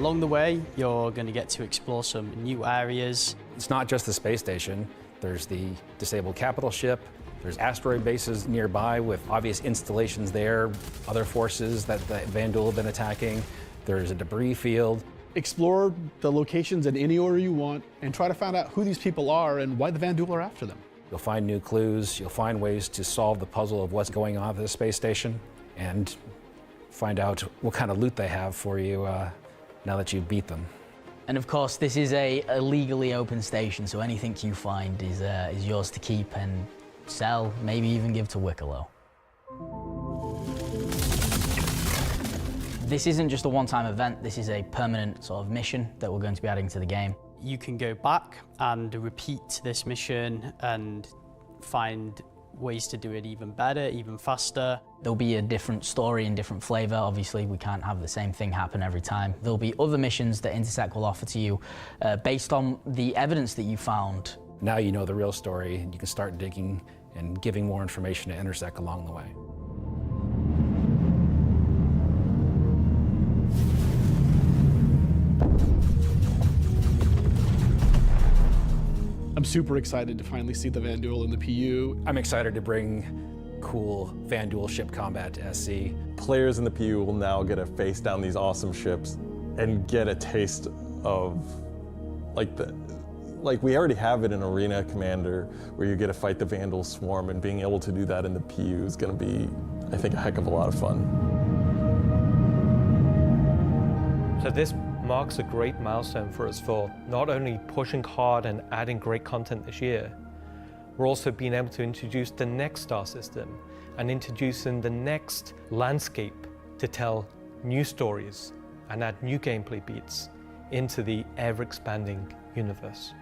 Along the way, you're going to get to explore some new areas. It's not just the space station. There's the disabled capital ship. There's asteroid bases nearby with obvious installations there, other forces that the Vanduul have been attacking. There's a debris field. Explore the locations in any order you want and try to find out who these people are and why the Vanduul are after them. You'll find new clues. You'll find ways to solve the puzzle of what's going on at the space station and find out what kind of loot they have for you now that you've beat them. And of course, this is a legally open station, so anything you find is yours to keep and sell, maybe even give to Wicklow. This isn't just a one-time event, this is a permanent sort of mission that we're going to be adding to the game. You can go back and repeat this mission and find ways to do it even better, even faster. There'll be a different story and different flavor. Obviously, we can't have the same thing happen every time. There'll be other missions that Intersect will offer to you based on the evidence that you found. Now you know the real story, and you can start digging and giving more information to Intersect along the way. I'm super excited to finally see the Vanduul in the PU. I'm excited to bring cool Vanduul ship combat to SC. Players in the PU will now get to face down these awesome ships and get a taste of like we already have it in Arena Commander, where you get to fight the Vanduul swarm, and being able to do that in the PU is going to be, I think, a heck of a lot of fun. So this marks a great milestone for us for not only pushing hard and adding great content this year, we're also being able to introduce the next star system and introducing the next landscape to tell new stories and add new gameplay beats into the ever-expanding universe.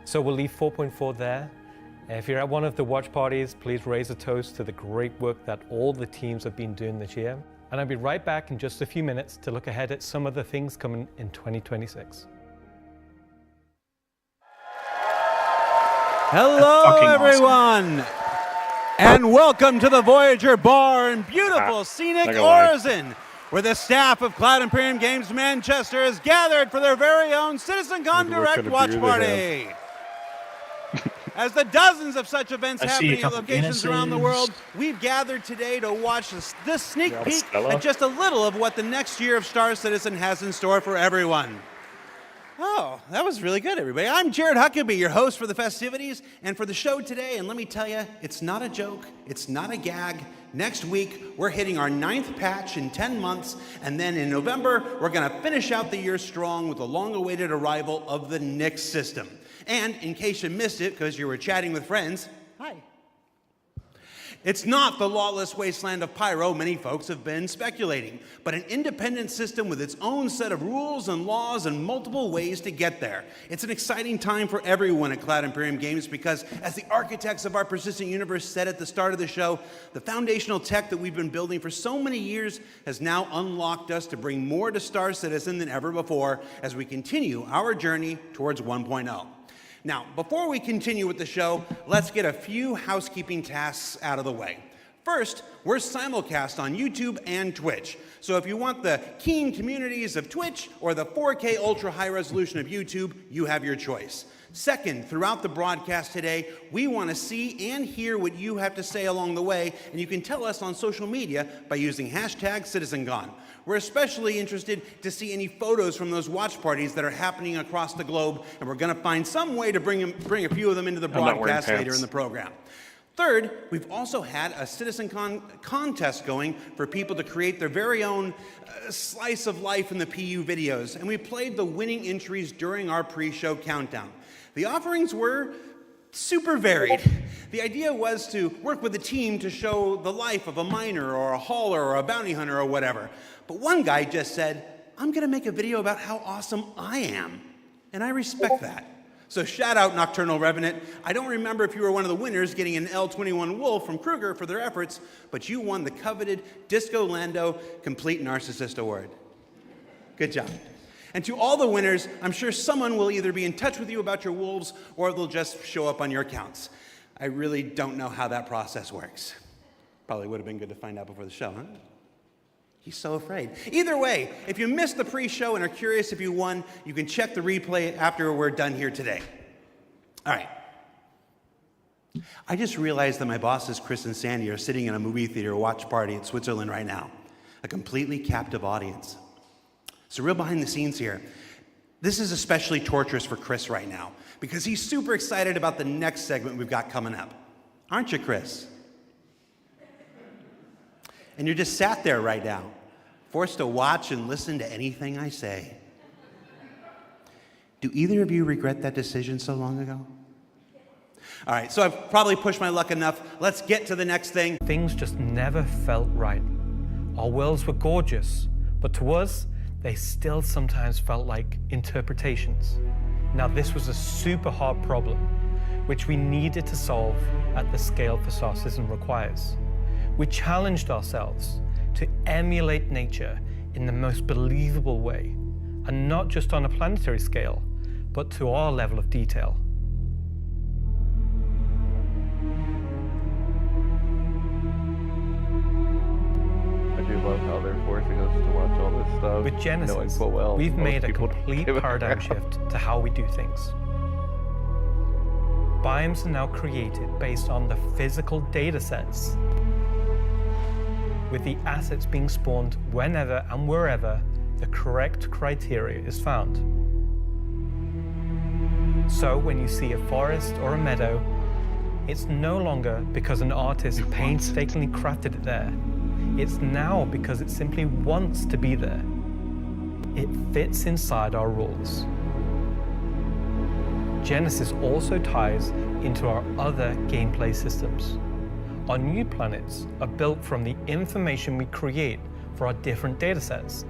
So we'll leave 4.4 there. If you're at one of the watch parties, please raise a toast to the great work that all the teams have been doing this year. And I'll be right back in just a few minutes to look ahead at some of the things coming in 2026. Hello, everyone, and welcome to the Voyager Bar in beautiful scenic Orizon, where the staff of Cloud Imperium Games Manchester has gathered for their very own CitizenCon Direct Watch Party. As the dozens of such events happening at locations around the world, we've gathered today to watch this sneak peek at just a little of what the next year of Star Citizen has in store for everyone. Oh, that was really good, everybody. I'm Jared Huckabee, your host for the festivities and for the show today, and let me tell you, it's not a joke, it's not a gag. Next week, we're hitting our 9th patch in 10 months, and then in November, we're going to finish out the year strong with the long-awaited arrival of the Nyx system. And in case you missed it because you were chatting with friends, hi. It's not the lawless wasteland of Pyro many folks have been speculating, but an independent system with its own set of rules and laws and multiple ways to get there. It's an exciting time for everyone at Cloud Imperium Games because, as the architects of our persistent universe said at the start of the show, the foundational tech that we've been building for so many years has now unlocked us to bring more to Star Citizen than ever before as we continue our journey towards 1.0. Now, before we continue with the show, let's get a few housekeeping tasks out of the way. First, we're simulcast on YouTube and Twitch. So if you want the keen communities of Twitch or the 4K ultra high resolution of YouTube, you have your choice. Second, throughout the broadcast today, we want to see and hear what you have to say along the way, and you can tell us on social media by using hashtag CitizenCon. We're especially interested to see any photos from those watch parties that are happening across the globe, and we're going to find some way to bring a few of them into the broadcast later in the program. Third, we've also had a CitizenCon contest going for people to create their very own slice of life in the PU videos, and we played the winning entries during our pre-show countdown. The offerings were super varied. The idea was to work with a team to show the life of a miner or a hauler or a bounty hunter or whatever. But one guy just said, I'm going to make a video about how awesome I am. And I respect that. So shout out Nocturnal Revenant. I don't remember if you were one of the winners getting an L21 Wolf from Kruger for their efforts, but you won the coveted Disco Lando Complete Narcissist Award. Good job. And to all the winners, I'm sure someone will either be in touch with you about your wolves or they'll just show up on your accounts. I really don't know how that process works. Probably would have been good to find out before the show, huh? He's so afraid. Either way, if you missed the pre-show and are curious if you won, you can check the replay after we're done here today. All right. I just realized that my bosses, Chris and Sandy, are sitting in a movie theater watch party in Switzerland right now. A completely captive audience. So real behind the scenes here. This is especially torturous for Chris right now because he's super excited about the next segment we've got coming up. Aren't you, Chris? And you're just sat there right now, forced to watch and listen to anything I say. Do either of you regret that decision so long ago? All right, so I've probably pushed my luck enough. Let's get to the next thing. Things just never felt right. Our worlds were gorgeous, but to us, they still sometimes felt like interpretations. Now, this was a super hard problem, which we needed to solve at the scale Fasarcism requires. We challenged ourselves to emulate nature in the most believable way, and not just on a planetary scale, but to our level of detail. I do love how they're forcing us to watch all this stuff. With Genesis, knowing full well we've most made a people don't complete give a paradigm crap. shift to how we do things. Biomes are now created based on the physical data sets, with the assets being spawned whenever and wherever the correct criteria is found. So when you see a forest or a meadow, it's no longer because an artist painstakingly crafted it there. It's now because it simply wants to be there. It fits inside our rules. Genesis also ties into our other gameplay systems. Our new planets are built from the information we create for our different data sets,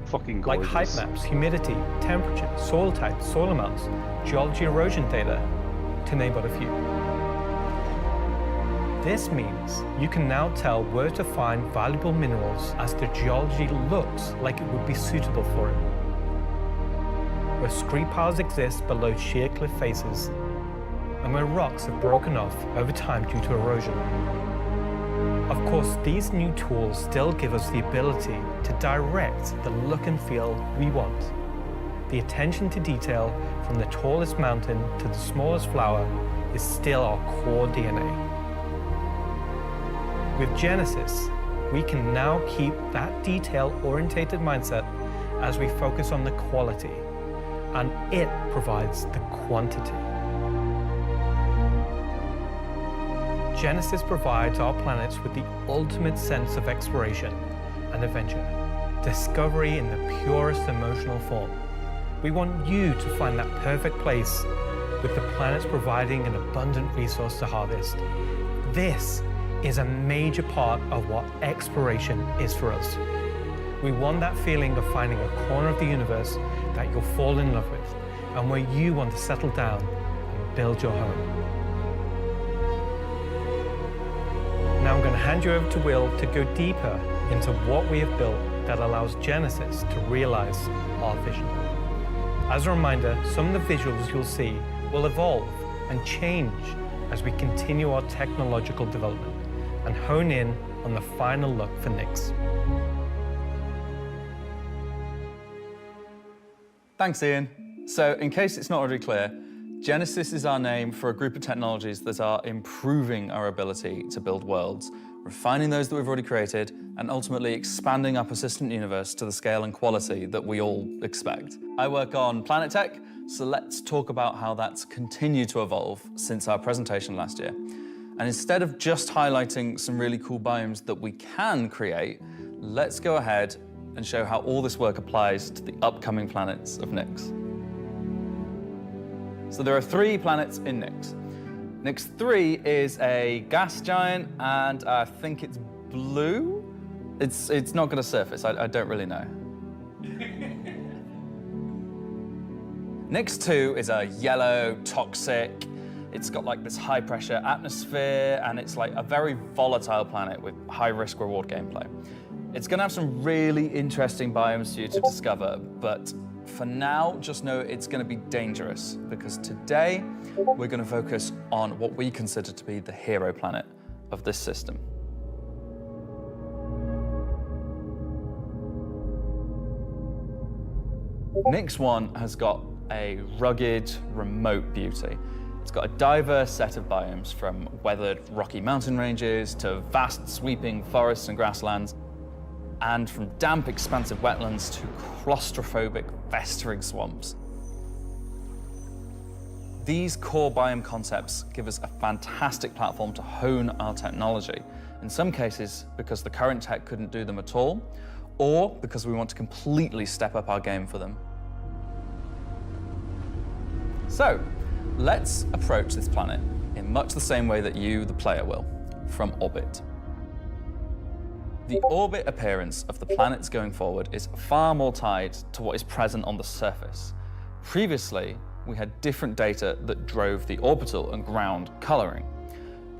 Fucking like gorgeous. height maps, humidity, temperature, soil type, soil amounts, geology erosion data, to name but a few. This means you can now tell where to find valuable minerals as the geology looks like it would be suitable for it. Where scree piles exist below sheer cliff faces, and where rocks have broken off over time due to erosion. Of course, these new tools still give us the ability to direct the look and feel we want. The attention to detail from the tallest mountain to the smallest flower is still our core DNA. With Genesis, we can now keep that detail-orientated mindset as we focus on the quality, and it provides the quantity. Genesis provides our planets with the ultimate sense of exploration and adventure, discovery in the purest emotional form. We want you to find that perfect place, with the planets providing an abundant resource to harvest. This is a major part of what exploration is for us. We want that feeling of finding a corner of the universe that you'll fall in love with, and where you want to settle down and build your home. Now I'm going to hand you over to Will to go deeper into what we have built that allows Genesis to realize our vision. As a reminder, some of the visuals you'll see will evolve and change as we continue our technological development and hone in on the final look for Nyx. Thanks, Ian. So, in case it's not already clear, Genesis is our name for a group of technologies that are improving our ability to build worlds, refining those that we've already created, and ultimately expanding our persistent universe to the scale and quality that we all expect. I work on planet tech, so let's talk about how that's continued to evolve since our presentation last year. And instead of just highlighting some really cool biomes that we can create, let's go ahead and show how all this work applies to the upcoming planets of Nyx. So there are 3 planets in Nyx. Nyx 3 is a gas giant, and I think it's blue. It's not going to surface. I don't really know. Nyx 2 is a yellow, toxic. It's got like this high pressure atmosphere, and it's like a very volatile planet with high risk reward gameplay. It's going to have some really interesting biomes for you to discover, but for now, just know it's going to be dangerous, because today we're going to focus on what we consider to be the hero planet of this system. Nix 1 has got a rugged, remote beauty. It's got a diverse set of biomes, from weathered rocky mountain ranges to vast sweeping forests and grasslands, and from damp, expansive wetlands to claustrophobic, festering swamps. These core biome concepts give us a fantastic platform to hone our technology, in some cases because the current tech couldn't do them at all, or because we want to completely step up our game for them. So, let's approach this planet in much the same way that you, the player, will, from orbit. The orbit appearance of the planets going forward is far more tied to what is present on the surface. Previously, we had different data that drove the orbital and ground coloring.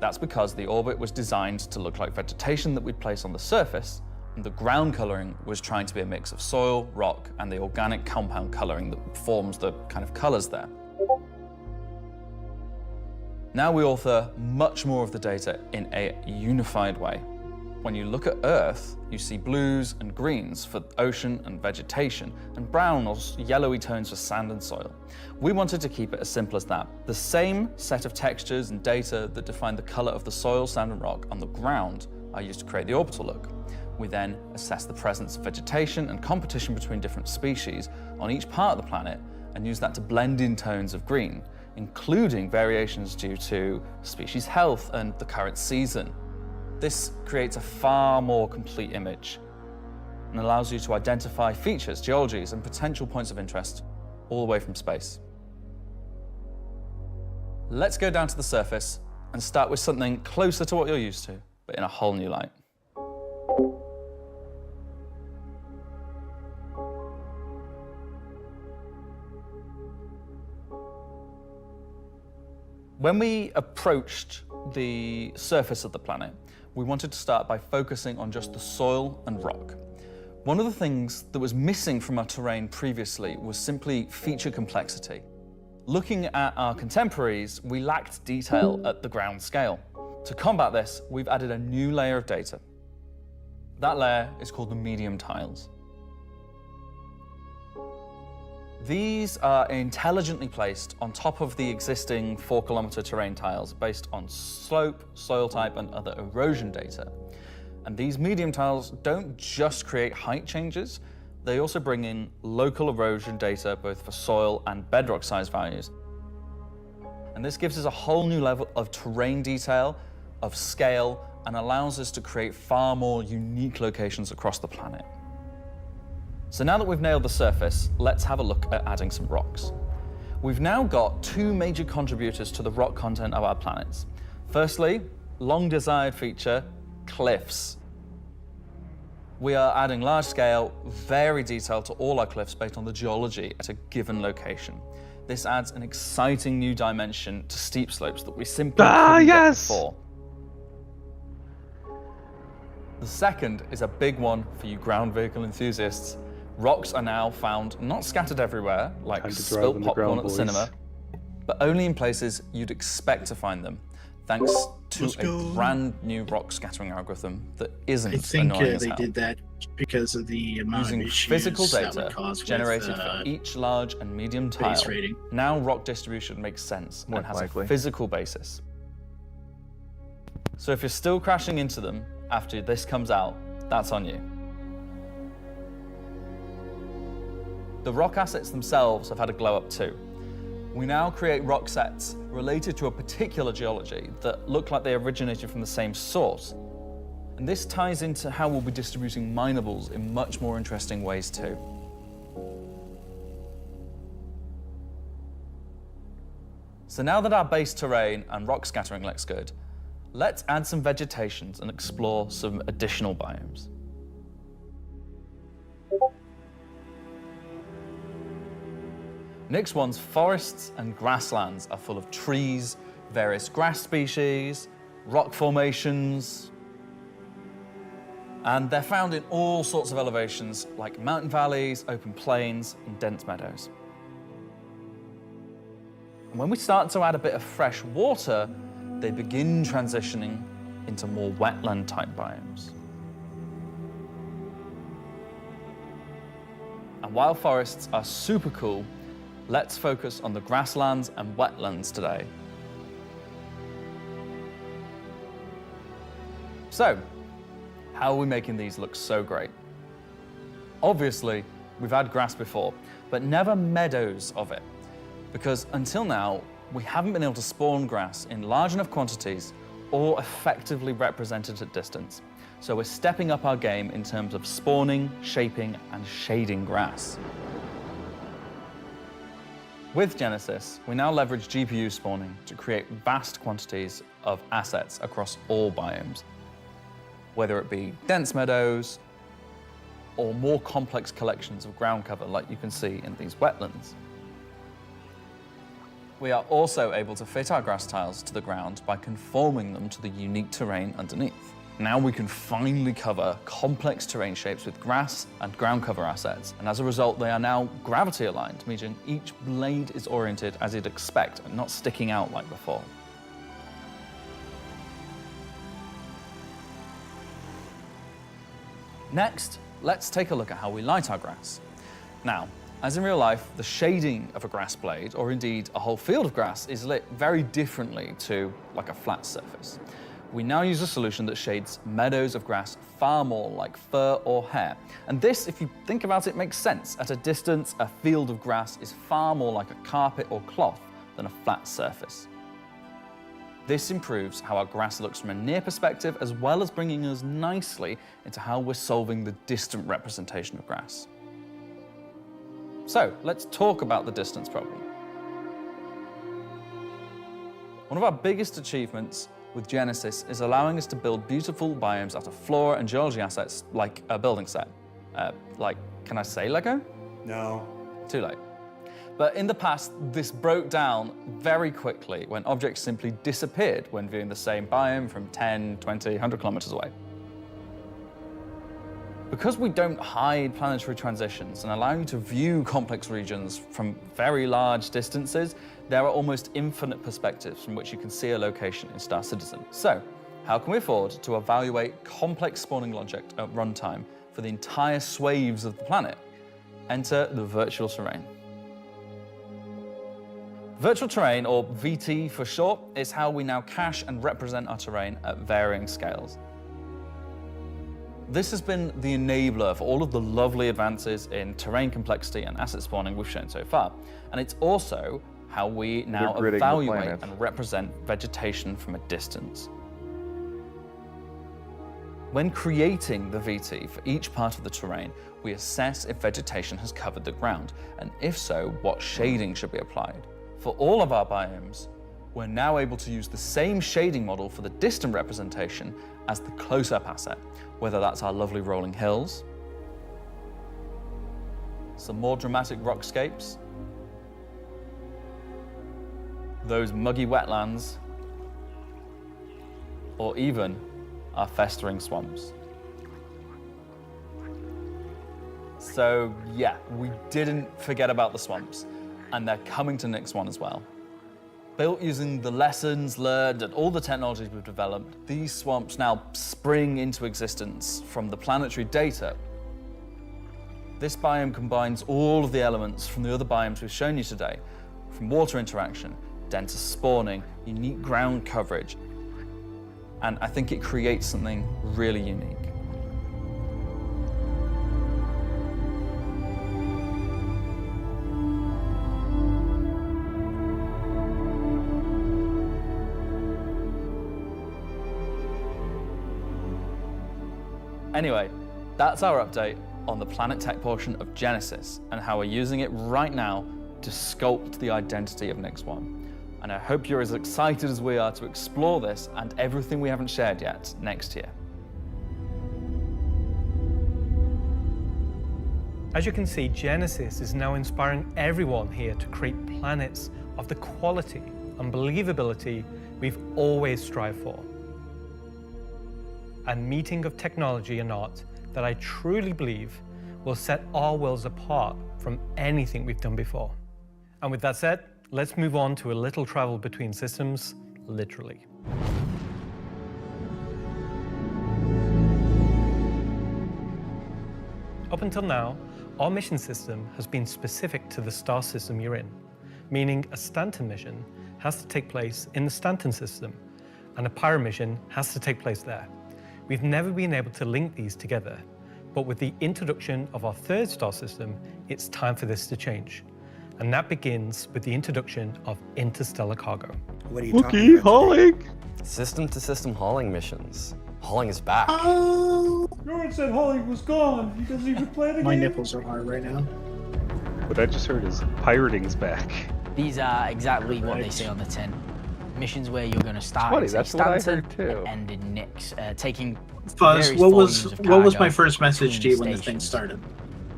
That's because the orbit was designed to look like vegetation that we'd place on the surface, and the ground coloring was trying to be a mix of soil, rock, and the organic compound coloring that forms the kind of colors there. Now we author much more of the data in a unified way. When you look at Earth, you see blues and greens for ocean and vegetation, and brown or yellowy tones for sand and soil. We wanted to keep it as simple as that. The same set of textures and data that define the color of the soil, sand, and rock on the ground are used to create the orbital look. We then assess the presence of vegetation and competition between different species on each part of the planet, and use that to blend in tones of green, including variations due to species health and the current season. This creates a far more complete image and allows you to identify features, geologies, and potential points of interest all the way from space. Let's go down to the surface and start with something closer to what you're used to, but in a whole new light. When we approached the surface of the planet, we wanted to start by focusing on just the soil and rock. One of the things that was missing from our terrain previously was simply feature complexity. Looking at our contemporaries, we lacked detail at the ground scale. To combat this, we've added a new layer of data. That layer is called the medium tiles. These are intelligently placed on top of the existing 4-kilometer terrain tiles based on slope, soil type, and other erosion data. And these medium tiles don't just create height changes, they also bring in local erosion data both for soil and bedrock size values. And this gives us a whole new level of terrain detail, of scale, and allows us to create far more unique locations across the planet. So now that we've nailed the surface, let's have a look at adding some rocks. We've now got two major contributors to the rock content of our planets. Firstly, long desired feature, cliffs. We are adding large scale, very detailed to all our cliffs based on the geology at a given location. This adds an exciting new dimension to steep slopes that we simply couldn't get before. The second is a big one for you ground vehicle enthusiasts. Rocks are now found not scattered everywhere, like spilt popcorn at the cinema, but only in places you'd expect to find them, thanks to a brand new rock scattering algorithm that isn't annoying as hell. They did that because of the amount Using of issues physical that data would cause generated with, for each large and medium tile, base rating. now rock distribution makes sense and has a physical basis. So if you're still crashing into them after this comes out, that's on you. The rock assets themselves have had a glow up too. We now create rock sets related to a particular geology that look like they originated from the same source. And this ties into how we'll be distributing minables in much more interesting ways too. So now that our base terrain and rock scattering looks good, let's add some vegetations and explore some additional biomes. Nix 1's forests and grasslands are full of trees, various grass species, rock formations, and they're found in all sorts of elevations like mountain valleys, open plains, and dense meadows. And when we start to add a bit of fresh water, they begin transitioning into more wetland-type biomes. And while forests are super cool, let's focus on the grasslands and wetlands today. So, how are we making these look so great? Obviously, we've had grass before, but never meadows of it. Because until now, we haven't been able to spawn grass in large enough quantities or effectively represented at distance. So we're stepping up our game in terms of spawning, shaping, and shading grass. With Genesis, we now leverage GPU spawning to create vast quantities of assets across all biomes, whether it be dense meadows or more complex collections of ground cover like you can see in these wetlands. We are also able to fit our grass tiles to the ground by conforming them to the unique terrain underneath. Now we can finally cover complex terrain shapes with grass and ground cover assets, and as a result they are now gravity aligned, meaning each blade is oriented as you'd expect and not sticking out like before. Next, let's take a look at how we light our grass. Now, as in real life, the shading of a grass blade, or indeed a whole field of grass, is lit very differently to like a flat surface. We now use a solution that shades meadows of grass far more like fur or hair. And this, if you think about it, makes sense. At a distance, a field of grass is far more like a carpet or cloth than a flat surface. This improves how our grass looks from a near perspective, as well as bringing us nicely into how we're solving the distant representation of grass. So let's talk about the distance problem. One of our biggest achievements with Genesis is allowing us to build beautiful biomes out of flora and geology assets like a building set. Can I say Lego? No. Too late. But in the past, this broke down very quickly when objects simply disappeared when viewing the same biome from 10, 20, 100 kilometers away. Because we don't hide planetary transitions and allow you to view complex regions from very large distances, there are almost infinite perspectives from which you can see a location in Star Citizen. So, how can we afford to evaluate complex spawning logic at runtime for the entire swathes of the planet? Enter the virtual terrain. Virtual terrain, or VT for short, is how we now cache and represent our terrain at varying scales. This has been the enabler for all of the lovely advances in terrain complexity and asset spawning we've shown so far. And it's also how we now evaluate and represent vegetation from a distance. When creating the VT for each part of the terrain, we assess if vegetation has covered the ground, and if so, what shading should be applied. For all of our biomes, we're now able to use the same shading model for the distant representation as the close-up asset, whether that's our lovely rolling hills, some more dramatic rockscapes, those muggy wetlands, or even our festering swamps. So yeah, we didn't forget about the swamps, and they're coming to Next One as well. Built using the lessons learned and all the technologies we've developed, these swamps now spring into existence from the planetary data. This biome combines all of the elements from the other biomes we've shown you today, from water interaction, denser spawning, unique ground coverage, and I think it creates something really unique. Anyway, that's our update on the Planet Tech portion of Genesis and how we're using it right now to sculpt the identity of Next One. And I hope you're as excited as we are to explore this and everything we haven't shared yet next year. As you can see, Genesis is now inspiring everyone here to create planets of the quality and believability we've always strived for. A meeting of technology and art that I truly believe will set our worlds apart from anything we've done before. And with that said, let's move on to a little travel between systems, literally. Up until now, Our mission system has been specific to the star system you're in, meaning a Stanton mission has to take place in the Stanton system, and a Pyro mission has to take place there. We've never been able to link these together, but with the introduction of our third star system, it's time for this to change. And that begins with the introduction of interstellar cargo. What are you talking about? hauling! System-to-system hauling missions. Hauling is back. Jordan said hauling was gone. He doesn't even play the My game. nipples are hard right now. What I just heard is pirating's back. These are exactly what they say on the tin. Missions where you're going to start Funny, in that's what I Stanton heard too. and end in Nix, taking Fuzz, various what was volumes of what was cargo my first message to you when the between thing stations. started?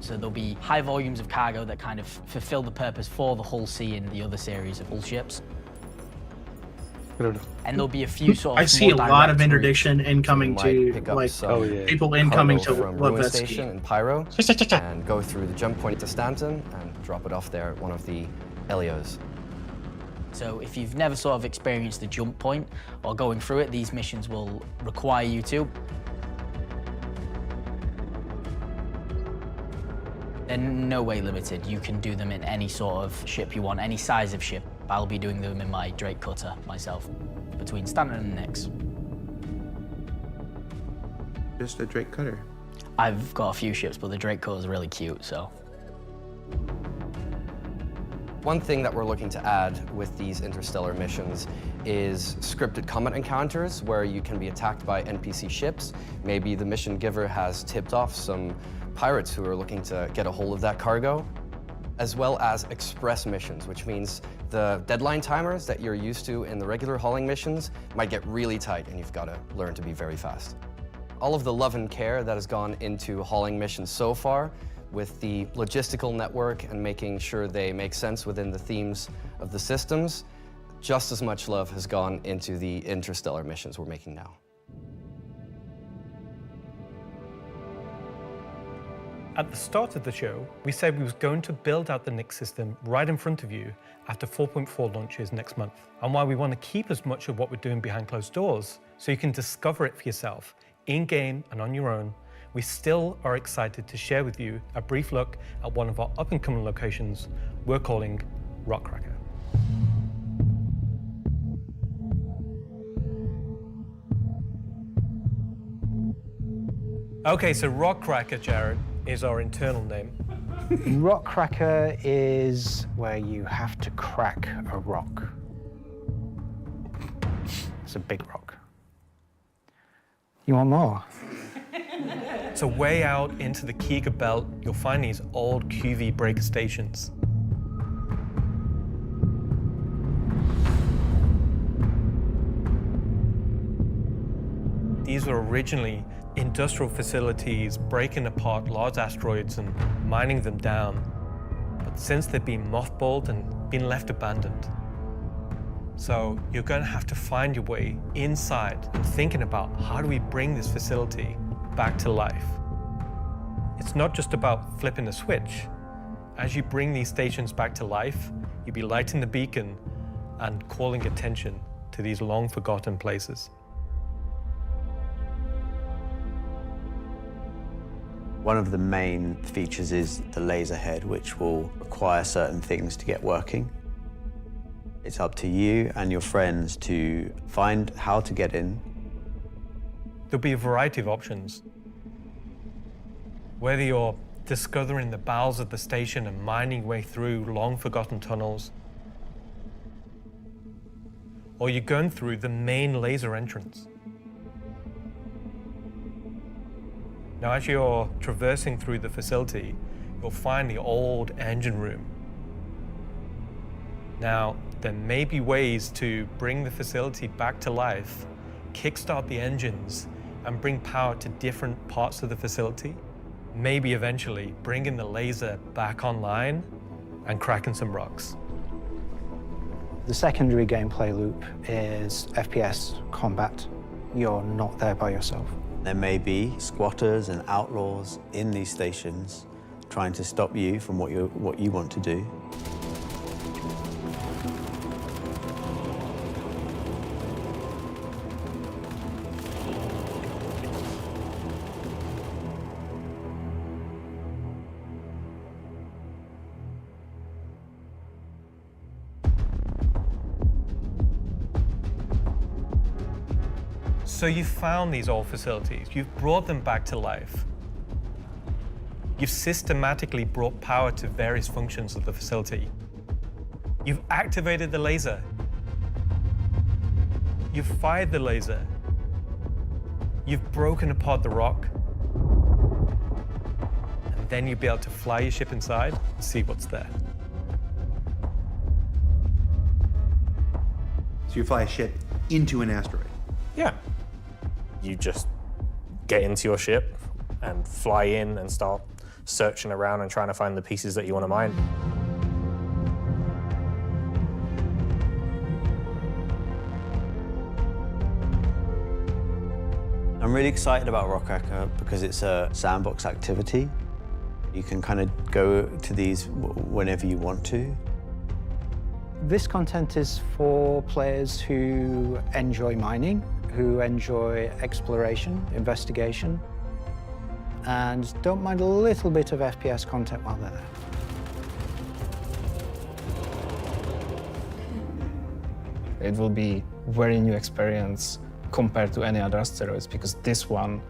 So there'll be high volumes of cargo that kind of fulfill the purpose for the Hull C and the other series of Hull ships. I don't know. And there'll be a few sort of I see a more lot of direct interdiction incoming Might to pick up like some people incoming to cargo from Ruin Levetsky. Station in Pyro and go through the jump point to Stanton and drop it off there at one of the Elios. So if you've never sort of experienced the jump point or going through it, these missions will require you to. They're no way limited. You can do them in any sort of ship you want, any size of ship. I'll be doing them in my Drake cutter myself, between Stanton and Nix. Just a Drake cutter. I've got a few ships, but the Drake cutter is really cute, so. One thing that we're looking to add with these interstellar missions is scripted combat encounters where you can be attacked by NPC ships. Maybe the mission giver has tipped off some pirates who are looking to get a hold of that cargo, as well as express missions, which means the deadline timers that you're used to in the regular hauling missions might get really tight and you've got to learn to be very fast. All of the love and care that has gone into hauling missions so far, with the logistical network and making sure they make sense within the themes of the systems, just as much love has gone into the interstellar missions we're making now. At the start of the show, we said we was going to build out the Nix system right in front of you after 4.4 launches next month, and why we want to keep as much of what we're doing behind closed doors so you can discover it for yourself, in-game and on your own. We still are excited to share with you a brief look at one of our up-and-coming locations we're calling Rockcracker. Okay, so Rockcracker, Jared, is our internal name. Rockcracker is where you have to crack a rock. It's a big rock. You want more? So way out into the Keegar Belt, you'll find these old QV breaker stations. These were originally industrial facilities breaking apart large asteroids and mining them down. But since they've been mothballed and been left abandoned. So you're going to have to find your way inside and thinking about how do we bring this facility back to life. It's not just about flipping a switch. As you bring these stations back to life, you'll be lighting the beacon and calling attention to these long forgotten places. One of the main features is the laser head, which will require certain things to get working. It's up to you and your friends to find how to get in. There'll be a variety of options. Whether you're discovering the bowels of the station and mining your way through long-forgotten tunnels, or you're going through the main laser entrance. Now, as you're traversing through the facility, you'll find the old engine room. Now, there may be ways to bring the facility back to life, kickstart the engines, and bring power to different parts of the facility. Maybe eventually bringing the laser back online and cracking some rocks. The secondary gameplay loop is FPS combat. You're not there by yourself. There may be squatters and outlaws in these stations trying to stop you from what you want to do. So you've found these old facilities, you've brought them back to life. You've systematically brought power to various functions of the facility. You've activated the laser. You've fired the laser. You've broken apart the rock. And then you'll be able to fly your ship inside and see what's there. So you fly a ship into an asteroid? Yeah. You just get into your ship and fly in and start searching around and trying to find the pieces that you want to mine. I'm really excited about Rockracker because it's a sandbox activity. You can kind of go to these whenever you want to. This content is for players who enjoy mining, who enjoy exploration, investigation, and don't mind a little bit of FPS content while they're there. It will be very new experience compared to any other asteroids, because this one,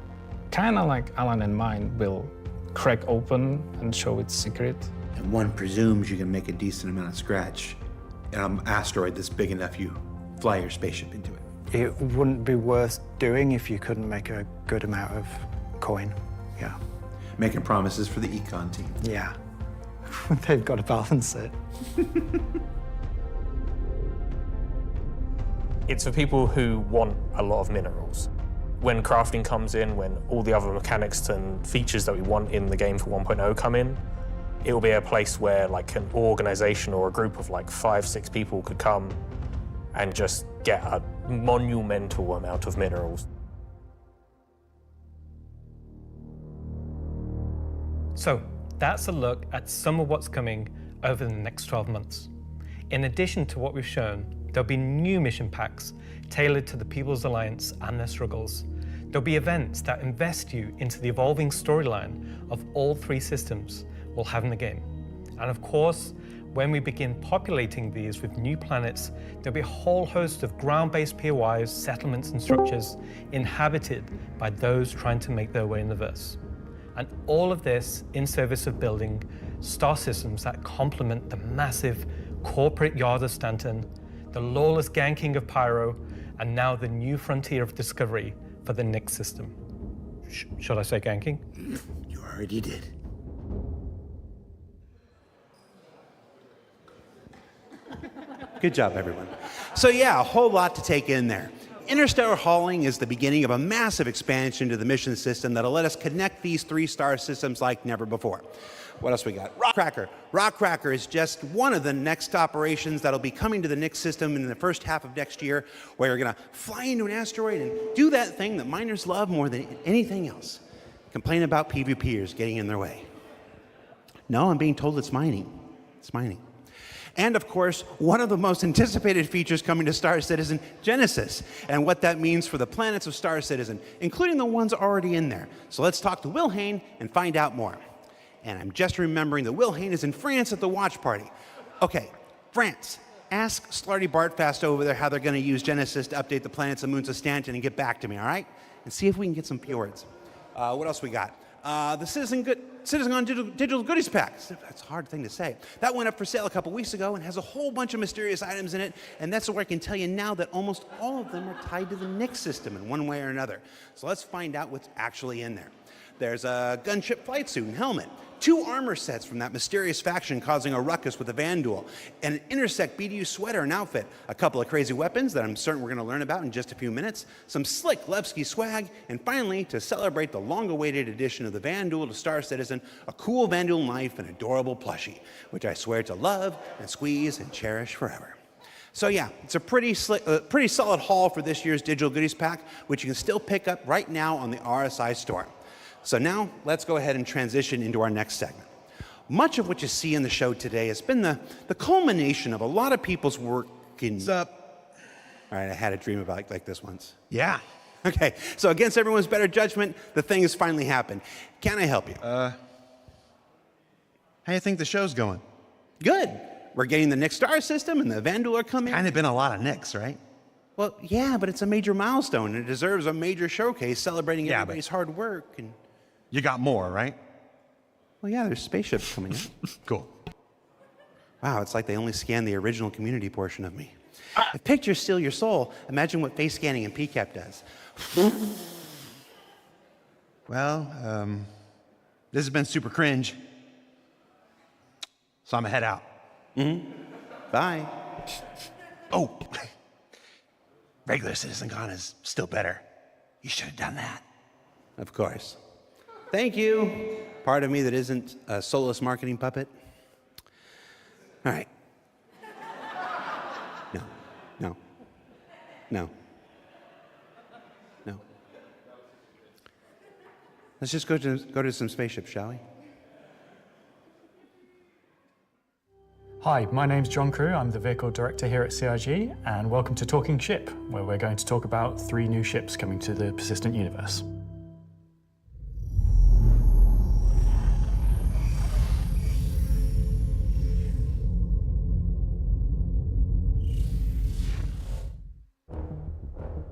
kind of like Alan and mine, will crack open and show its secret. And one presumes you can make a decent amount of scratch in an asteroid that's big enough you fly your spaceship into it. It wouldn't be worth doing if you couldn't make a good amount of coin, yeah. Making promises for the econ team. Yeah, they've got to balance it. It's for people who want a lot of minerals. When crafting comes in, when all the other mechanics and features that we want in the game for 1.0 come in, it will be a place where like an organization or a group of like 5-6 people could come and just get a monumental amount of minerals. So that's a look at some of what's coming over the next 12 months. In addition to what we've shown, there'll be new mission packs tailored to the People's Alliance and their struggles. There'll be events that invest you into the evolving storyline of all 3 systems we'll have in the game. And of course, when we begin populating these with new planets, there'll be a whole host of ground-based POIs, settlements and structures inhabited by those trying to make their way in the verse. And all of this in service of building star systems that complement the massive corporate yard of Stanton, the lawless ganking of Pyro, and now the new frontier of discovery for the Nyx system. Should I say ganking? You already did. Good job, everyone. So yeah, a whole lot to take in there. Interstellar hauling is the beginning of a massive expansion to the mission system that'll let us connect these 3 star systems like never before. What else we got? Rockracker. Rockracker is just one of the next operations that'll be coming to the Nyx system in the first half of next year, where you're gonna fly into an asteroid and do that thing that miners love more than anything else. Complain about PvPers getting in their way. No, I'm being told it's mining. It's mining. And of course, one of the most anticipated features coming to Star Citizen, Genesis, and what that means for the planets of Star Citizen, including the ones already in there. So let's talk to Will Hain and find out more. And I'm just remembering that Will Hain is in France at the watch party. Okay, France. Ask Slarty Bartfast over there how they're going to use Genesis to update the planets and moons of Stanton and get back to me, all right? And see if we can get some fjords. What else we got? The CitizenCon Digital Goodies Pack. That's a hard thing to say. That went up for sale a couple weeks ago and has a whole bunch of mysterious items in it, and that's where I can tell you now that almost all of them are tied to the Nyx system in one way or another. So let's find out what's actually in there. There's a gunship flight suit and helmet, 2 armor sets from that mysterious faction causing a ruckus with the Van Duel, and an Intersect BDU sweater and outfit, a couple of crazy weapons that I'm certain we're going to learn about in just a few minutes, some slick Levski swag, and finally, to celebrate the long-awaited addition of the Van Duel to Star Citizen, a cool Van Duel knife and adorable plushie, which I swear to love and squeeze and cherish forever. So yeah, it's a pretty solid haul for this year's Digital Goodies Pack, which you can still pick up right now on the RSI store. So now, let's go ahead and transition into our next segment. Much of what you see in the show today has been the culmination of a lot of people's work in... What's up? All right, I had a dream about like this once. Yeah. Okay, so against everyone's better judgment, the thing has finally happened. Can I help you? How do you think the show's going? Good. We're getting the Nyx star system and the Van Duel are coming. Kind of been a lot of Nyx, right? Well, yeah, but it's a major milestone and it deserves a major showcase celebrating everybody's hard work. And you got more, right? Well, yeah, there's spaceships coming in. Cool. Wow, it's like they only scanned the original community portion of me. If pictures steal your soul, imagine what face scanning in PCAP does. Well, this has been super cringe. So I'm gonna head out. Bye. Oh, regular CitizenCon is still better. You should have done that. Of course. Thank you. Part of me that isn't a soulless marketing puppet. All right. No. Let's just go to some spaceships, shall we? Hi, my name's John Crew. I'm the Vehicle Director here at CIG, and welcome to Talking Ship, where we're going to talk about 3 new ships coming to the persistent universe.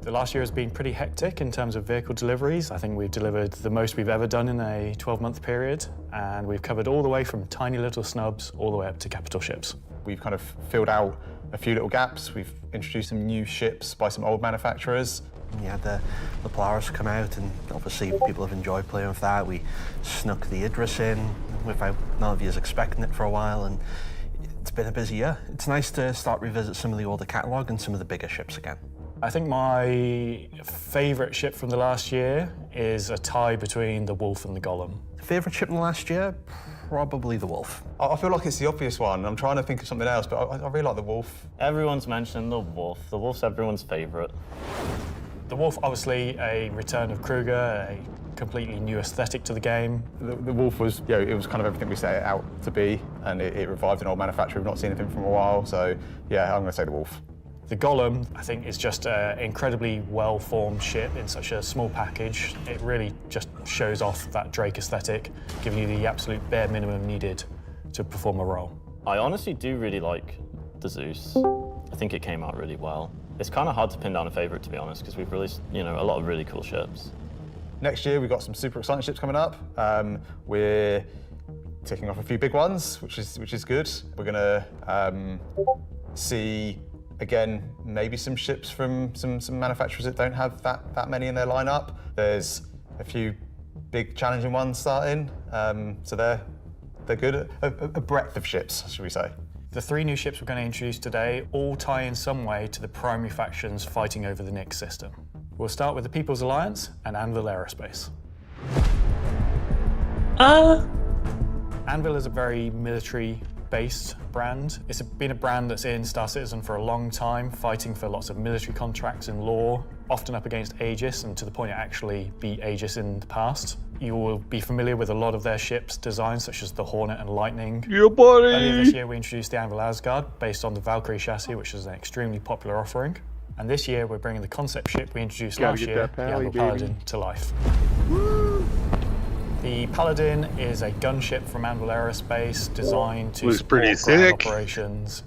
The last year has been pretty hectic in terms of vehicle deliveries. I think we've delivered the most we've ever done in a 12-month period, and we've covered all the way from tiny little snubs all the way up to capital ships. We've kind of filled out a few little gaps. We've introduced some new ships by some old manufacturers. We had the Polaris come out, and obviously people have enjoyed playing with that. We snuck the Idris in without none of you expecting it for a while, and it's been a busy year. It's nice to start revisit some of the older catalogue and some of the bigger ships again. I think my favourite ship from the last year is a tie between the Wolf and the Golem. Favourite ship in the last year? Probably the Wolf. I feel like it's the obvious one. I'm trying to think of something else, but I really like the Wolf. Everyone's mentioned the Wolf. The Wolf's everyone's favourite. The Wolf, obviously a return of Kruger, a completely new aesthetic to the game. The Wolf was, it was kind of everything we set it out to be, and it revived an old manufacturer. We've not seen anything from a while, so yeah, I'm going to say the Wolf. The Golem, I think, is just an incredibly well-formed ship in such a small package. It really just shows off that Drake aesthetic, giving you the absolute bare minimum needed to perform a role. I honestly do really like the Zeus. I think it came out really well. It's kind of hard to pin down a favourite, to be honest, because we've released, a lot of really cool ships. Next year, we've got some super exciting ships coming up. We're ticking off a few big ones, which is good. We're going to see, again, maybe some ships from some manufacturers that don't have that many in their lineup. There's a few big challenging ones starting, so they're good. A breadth of ships, should we say. The 3 new ships we're going to introduce today all tie in some way to the primary factions fighting over the Nyx system. We'll start with the People's Alliance and Anvil Aerospace. Anvil is a very military-based brand. It's been a brand that's in Star Citizen for a long time, fighting for lots of military contracts and lore, often up against Aegis, and to the point it actually beat Aegis in the past. You will be familiar with a lot of their ships' designs, such as the Hornet and Lightning. Yeah, buddy! Earlier this year, we introduced the Anvil Asgard, based on the Valkyrie chassis, which is an extremely popular offering. And this year, we're bringing the concept ship we introduced last year, the Anvil Paladin, to life. Woo! The Paladin is a gunship from Anvil Aerospace designed to support ground operations.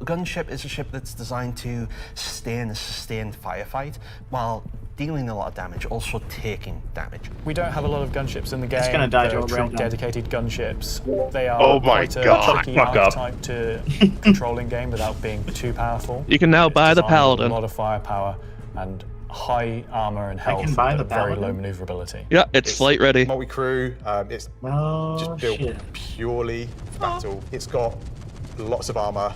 A gunship is a ship that's designed to stay in a sustained firefight while dealing a lot of damage, also taking damage. We don't have a lot of gunships in the game. It's gonna die to a true railgun. dedicated gunships. They are quite a tricky archetype to control in game without being too powerful. You can now buy the Designed with Paladin. A lot of firepower and high armor and I health, can buy but the very Paladin? low maneuverability. Yeah, it's flight ready. Multi-crew, it's just built purely for battle. It's got lots of armor.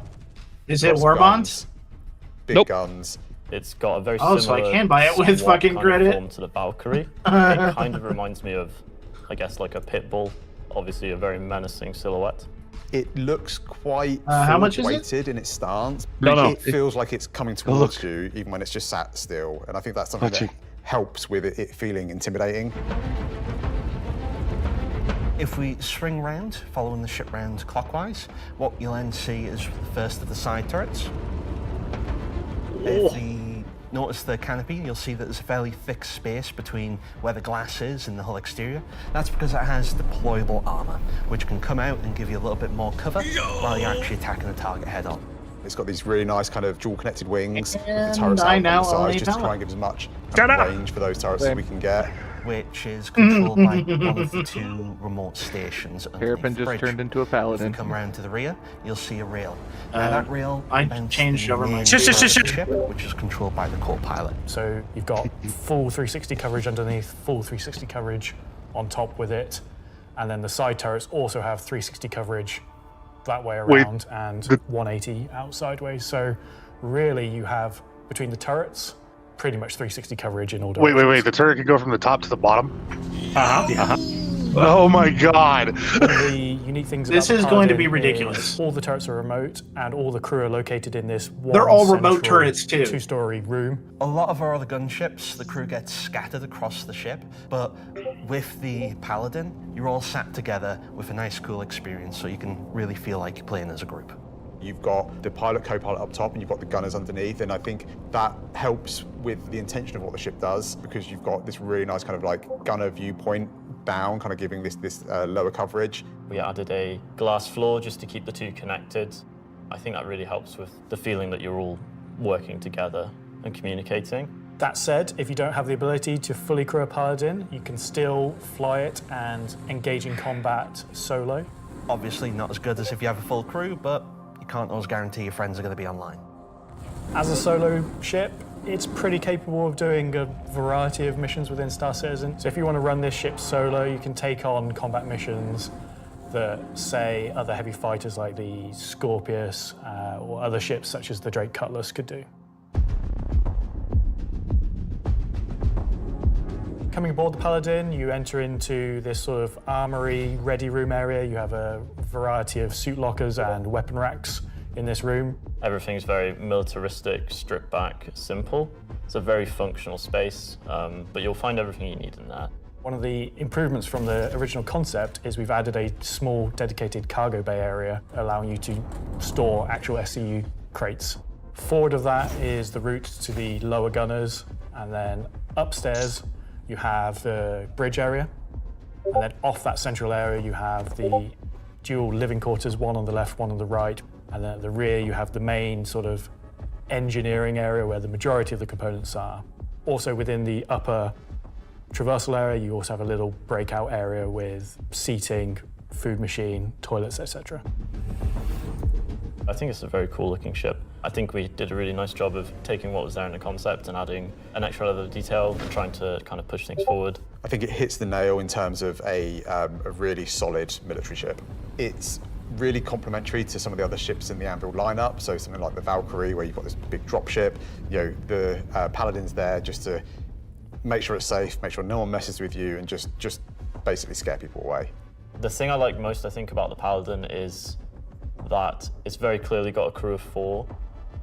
Is it war bonds? Big guns. It's got a very Oh, similar so I can buy it with somewhat fucking kind of credit? form to the Valkyrie. It kind of reminds me of, I guess, like a pit bull. Obviously, a very menacing silhouette. It looks quite how much is it? weighted in its stance. No. It feels like it's coming towards you, even when it's just sat still. And I think that's something that helps with it feeling intimidating. If we swing round, following the ship round clockwise, what you'll then see is the first of the side turrets. If you notice the canopy, you'll see that there's a fairly thick space between where the glass is and the hull exterior. That's because it has deployable armor, which can come out and give you a little bit more cover while you're actually attacking the target head on. It's got these really nice kind of dual connected wings. And the turrets I out now on the own sides a just to try pallet. and give as much kind of range for those turrets as we can get. Which is controlled by one of the 2 remote stations. Hairpin just turned into a paladin. If you come around to the rear, you'll see a rail. Now that rail I mounts changed the over my main shit. ship, which is controlled by the co-pilot. So you've got full 360 coverage underneath, full 360 coverage on top with it, and then the side turrets also have 360 coverage that way around and 180 out sideways. So really you have, between the turrets, pretty much 360 coverage in all directions. Wait. The turret can go from the top to the bottom? Yeah. Oh my god. One of the unique things about This is the going to be Paladin ridiculous. is all the turrets are remote and all the crew are located in this one They're all remote central turrets, too. 2-story room. A lot of our other gunships, the crew gets scattered across the ship, but with the Paladin, you're all sat together with a nice, cool experience, so you can really feel like you're playing as a group. You've got the pilot, co-pilot up top, and you've got the gunners underneath, and I think that helps with the intention of what the ship does, because you've got this really nice kind of like gunner viewpoint down, kind of giving this lower coverage. We added a glass floor just to keep the 2 connected. I think that really helps with the feeling that you're all working together and communicating. That said, if you don't have the ability to fully crew a Paladin, you can still fly it and engage in combat solo. Obviously not as good as if you have a full crew, but you can't always guarantee your friends are going to be online. As a solo ship, it's pretty capable of doing a variety of missions within Star Citizen. So if you want to run this ship solo, you can take on combat missions that, say, other heavy fighters like the Scorpius or other ships such as the Drake Cutlass could do. Coming aboard the Paladin, you enter into this sort of armory, ready room area. You have a variety of suit lockers and weapon racks in this room. Everything's very militaristic, stripped back, simple. It's a very functional space, but you'll find everything you need in there. One of the improvements from the original concept is we've added a small dedicated cargo bay area, allowing you to store actual SCU crates. Forward of that is the route to the lower gunners, and then upstairs you have the bridge area, and then off that central area you have the dual living quarters, one on the left, one on the right, and then at the rear you have the main sort of engineering area where the majority of the components are. Also within the upper traversal area you also have a little breakout area with seating, food machine, toilets, etc. I think it's a very cool looking ship. I think we did a really nice job of taking what was there in the concept and adding an extra level of detail and trying to kind of push things forward. I think it hits the nail in terms of a really solid military ship. It's really complementary to some of the other ships in the Anvil lineup, so something like the Valkyrie, where you've got this big drop ship. You know, the Paladin's there just to make sure it's safe, make sure no one messes with you, and just basically scare people away. The thing I like most, I think, about the Paladin is that it's very clearly got a crew of 4,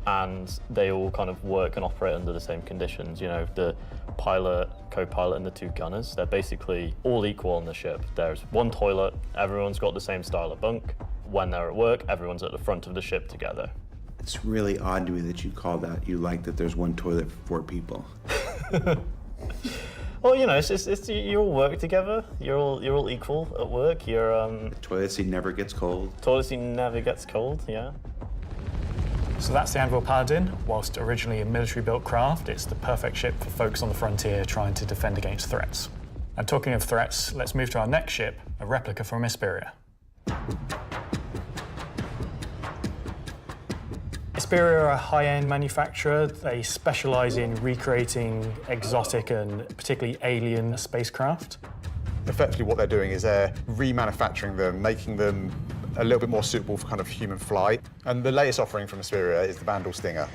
and they all kind of work and operate under the same conditions. You know, the pilot, co-pilot, and the 2 gunners, they're basically all equal on the ship. There's one toilet, everyone's got the same style of bunk. When they're at work, everyone's at the front of the ship together. It's really odd to me that you call that, you like that there's one toilet for 4 people. Well, you know, it's you all work together. You're all equal at work. The toilet seat never gets cold. Toilet seat never gets cold, yeah. So that's the Anvil Paladin. Whilst originally a military-built craft, it's the perfect ship for folks on the frontier trying to defend against threats. And talking of threats, let's move to our next ship, a replica from Hesperia. Hesperia are a high-end manufacturer. They specialize in recreating exotic and particularly alien spacecraft. Effectively what they're doing is they're remanufacturing them, making them a little bit more suitable for kind of human flight. And the latest offering from Hesperia is the Vandal Stinger.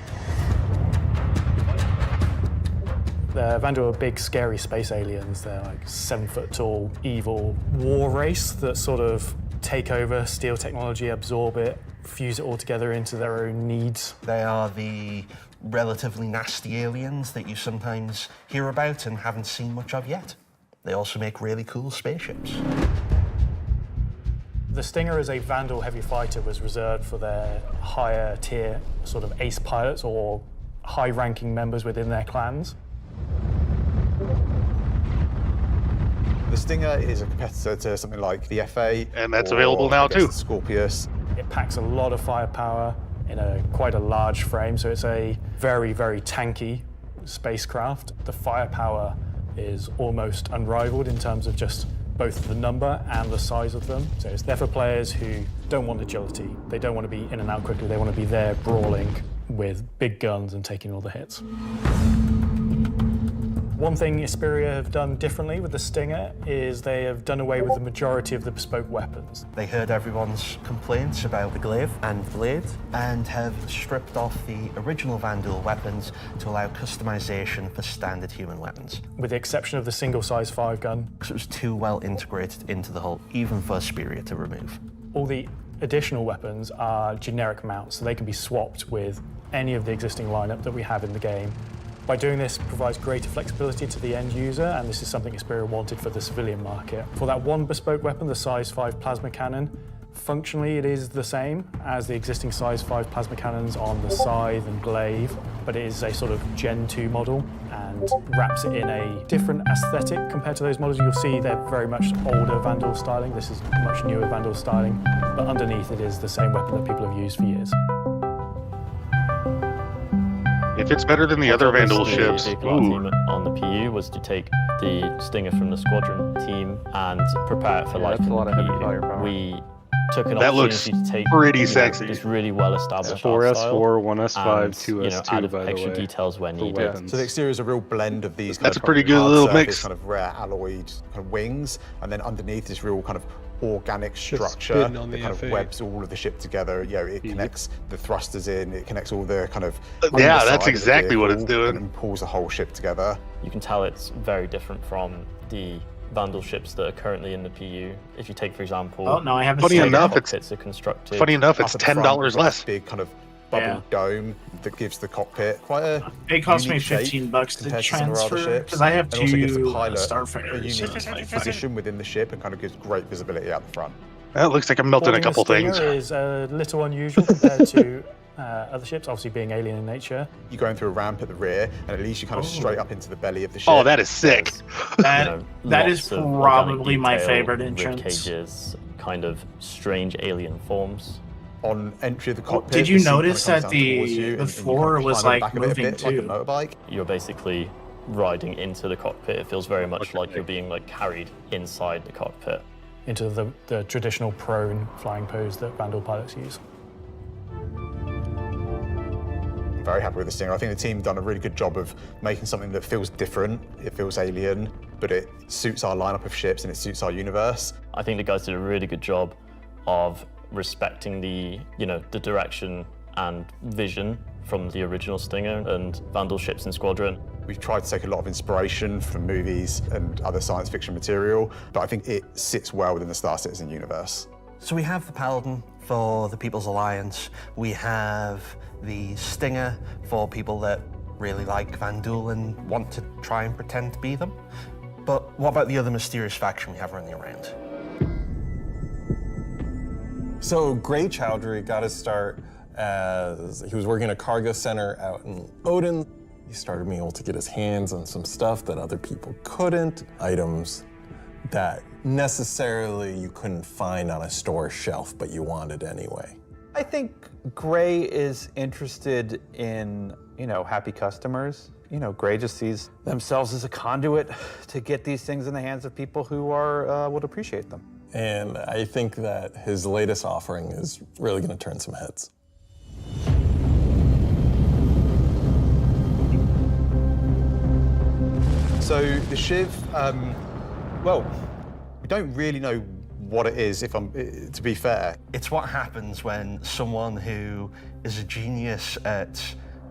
The Vandal are big, scary space aliens. They're like 7-foot-tall, evil war race that sort of take over, steal technology, absorb it, fuse it all together into their own needs. They are the relatively nasty aliens that you sometimes hear about and haven't seen much of yet. They also make really cool spaceships. The Stinger as a Vandal heavy fighter was reserved for their higher tier sort of ace pilots or high-ranking members within their clans. The Stinger is a competitor to something like the FA. And that's available now too. The Scorpius. It packs a lot of firepower. in quite a large frame, so it's a very, very tanky spacecraft. The firepower is almost unrivaled in terms of just both the number and the size of them. So it's there for players who don't want agility. They don't want to be in and out quickly. They want to be there brawling with big guns and taking all the hits. One thing Isperia have done differently with the Stinger is they have done away with the majority of the bespoke weapons. They heard everyone's complaints about the glaive and blade and have stripped off the original Vandal weapons to allow customization for standard human weapons. With the exception of the single size 5 gun. Because it was too well integrated into the hull, even for Isperia to remove. All the additional weapons are generic mounts, so they can be swapped with any of the existing lineup that we have in the game. By doing this, it provides greater flexibility to the end user, and this is something Isperia wanted for the civilian market. For that one bespoke weapon, the size 5 plasma cannon, functionally it is the same as the existing size 5 plasma cannons on the Scythe and Glaive, but it is a sort of Gen 2 model and wraps it in a different aesthetic compared to those models. You'll see they're very much older Vandal styling. This is much newer Vandal styling, but underneath it is the same weapon that people have used for years. If it's better than the other Vandal ships, The team on the PU was to take the Stinger from the squadron team and prepare it for life in the PU. We took an that looks opportunity to take pretty sexy. this really well-established 4S4, 1S5, and, 2S2, added by the extra way, details where for needed. weapons. So the exterior is a real blend of these. That's kind a pretty of good hard little surface, mix. Kind of rare alloyed kind of wings, and then underneath this real kind of organic Just structure spin on that the kind of F8. webs all of the ship together. You know, it connects the thrusters in, it connects all the kind of Yeah, underside that's of the exactly what it's vehicle, doing. and pulls the whole ship together. You can tell it's very different from the Vandal ships that are currently in the PU. If you take, for example, Oh, no, I haven't Funny seen enough, it. cockpits are constructed. Funny enough, it's Up at the front, $10 you've got less. this big kind of bubble Yeah. dome that gives the cockpit quite a. It cost me unique shape $15 to compared some of our other transfer ships, because I have and also gives the two pilot a Starfarers. unique position within the ship and kind of gives great visibility out the front. That looks like I'm melting a Boarding the couple Stinger things. is a little unusual compared to other ships, obviously being alien in nature. You're going through a ramp at the rear, and at least you kind of straight up into the belly of the ship. Oh, that is sick. That is Lots of probably organic my detail, favorite rib entrance. cages, kind of strange alien forms. On entry of the cockpit. Did you the seat kind of notice comes that down towards you, the and floor you kind of was climb like back of it a moving bit, like a too? motorbike. You're basically riding into the cockpit. It feels very much like you're being carried inside the cockpit. Into the traditional prone flying pose that Vandal pilots use. I'm very happy with the Stinger. I think the team done a really good job of making something that feels different, it feels alien, but it suits our lineup of ships and it suits our universe. I think the guys did a really good job of respecting the direction and vision from the original Stinger and Vandal ships and Squadron. We've tried to take a lot of inspiration from movies and other science fiction material, but I think it sits well within the Star Citizen universe. So we have the Paladin for the People's Alliance. We have the Stinger for people that really like Vandal and want to try and pretend to be them. But what about the other mysterious faction we have running around? So Gray Chowdhury got his start as he was working at a cargo center out in Odin. He started being able to get his hands on some stuff that other people couldn't, items that necessarily you couldn't find on a store shelf, but you wanted anyway. I think Gray is interested in, happy customers. Gray just sees themselves as a conduit to get these things in the hands of people who would appreciate them. And I think that his latest offering is really going to turn some heads. So the Shiv, well, we don't really know what it is, to be fair. It's what happens when someone who is a genius at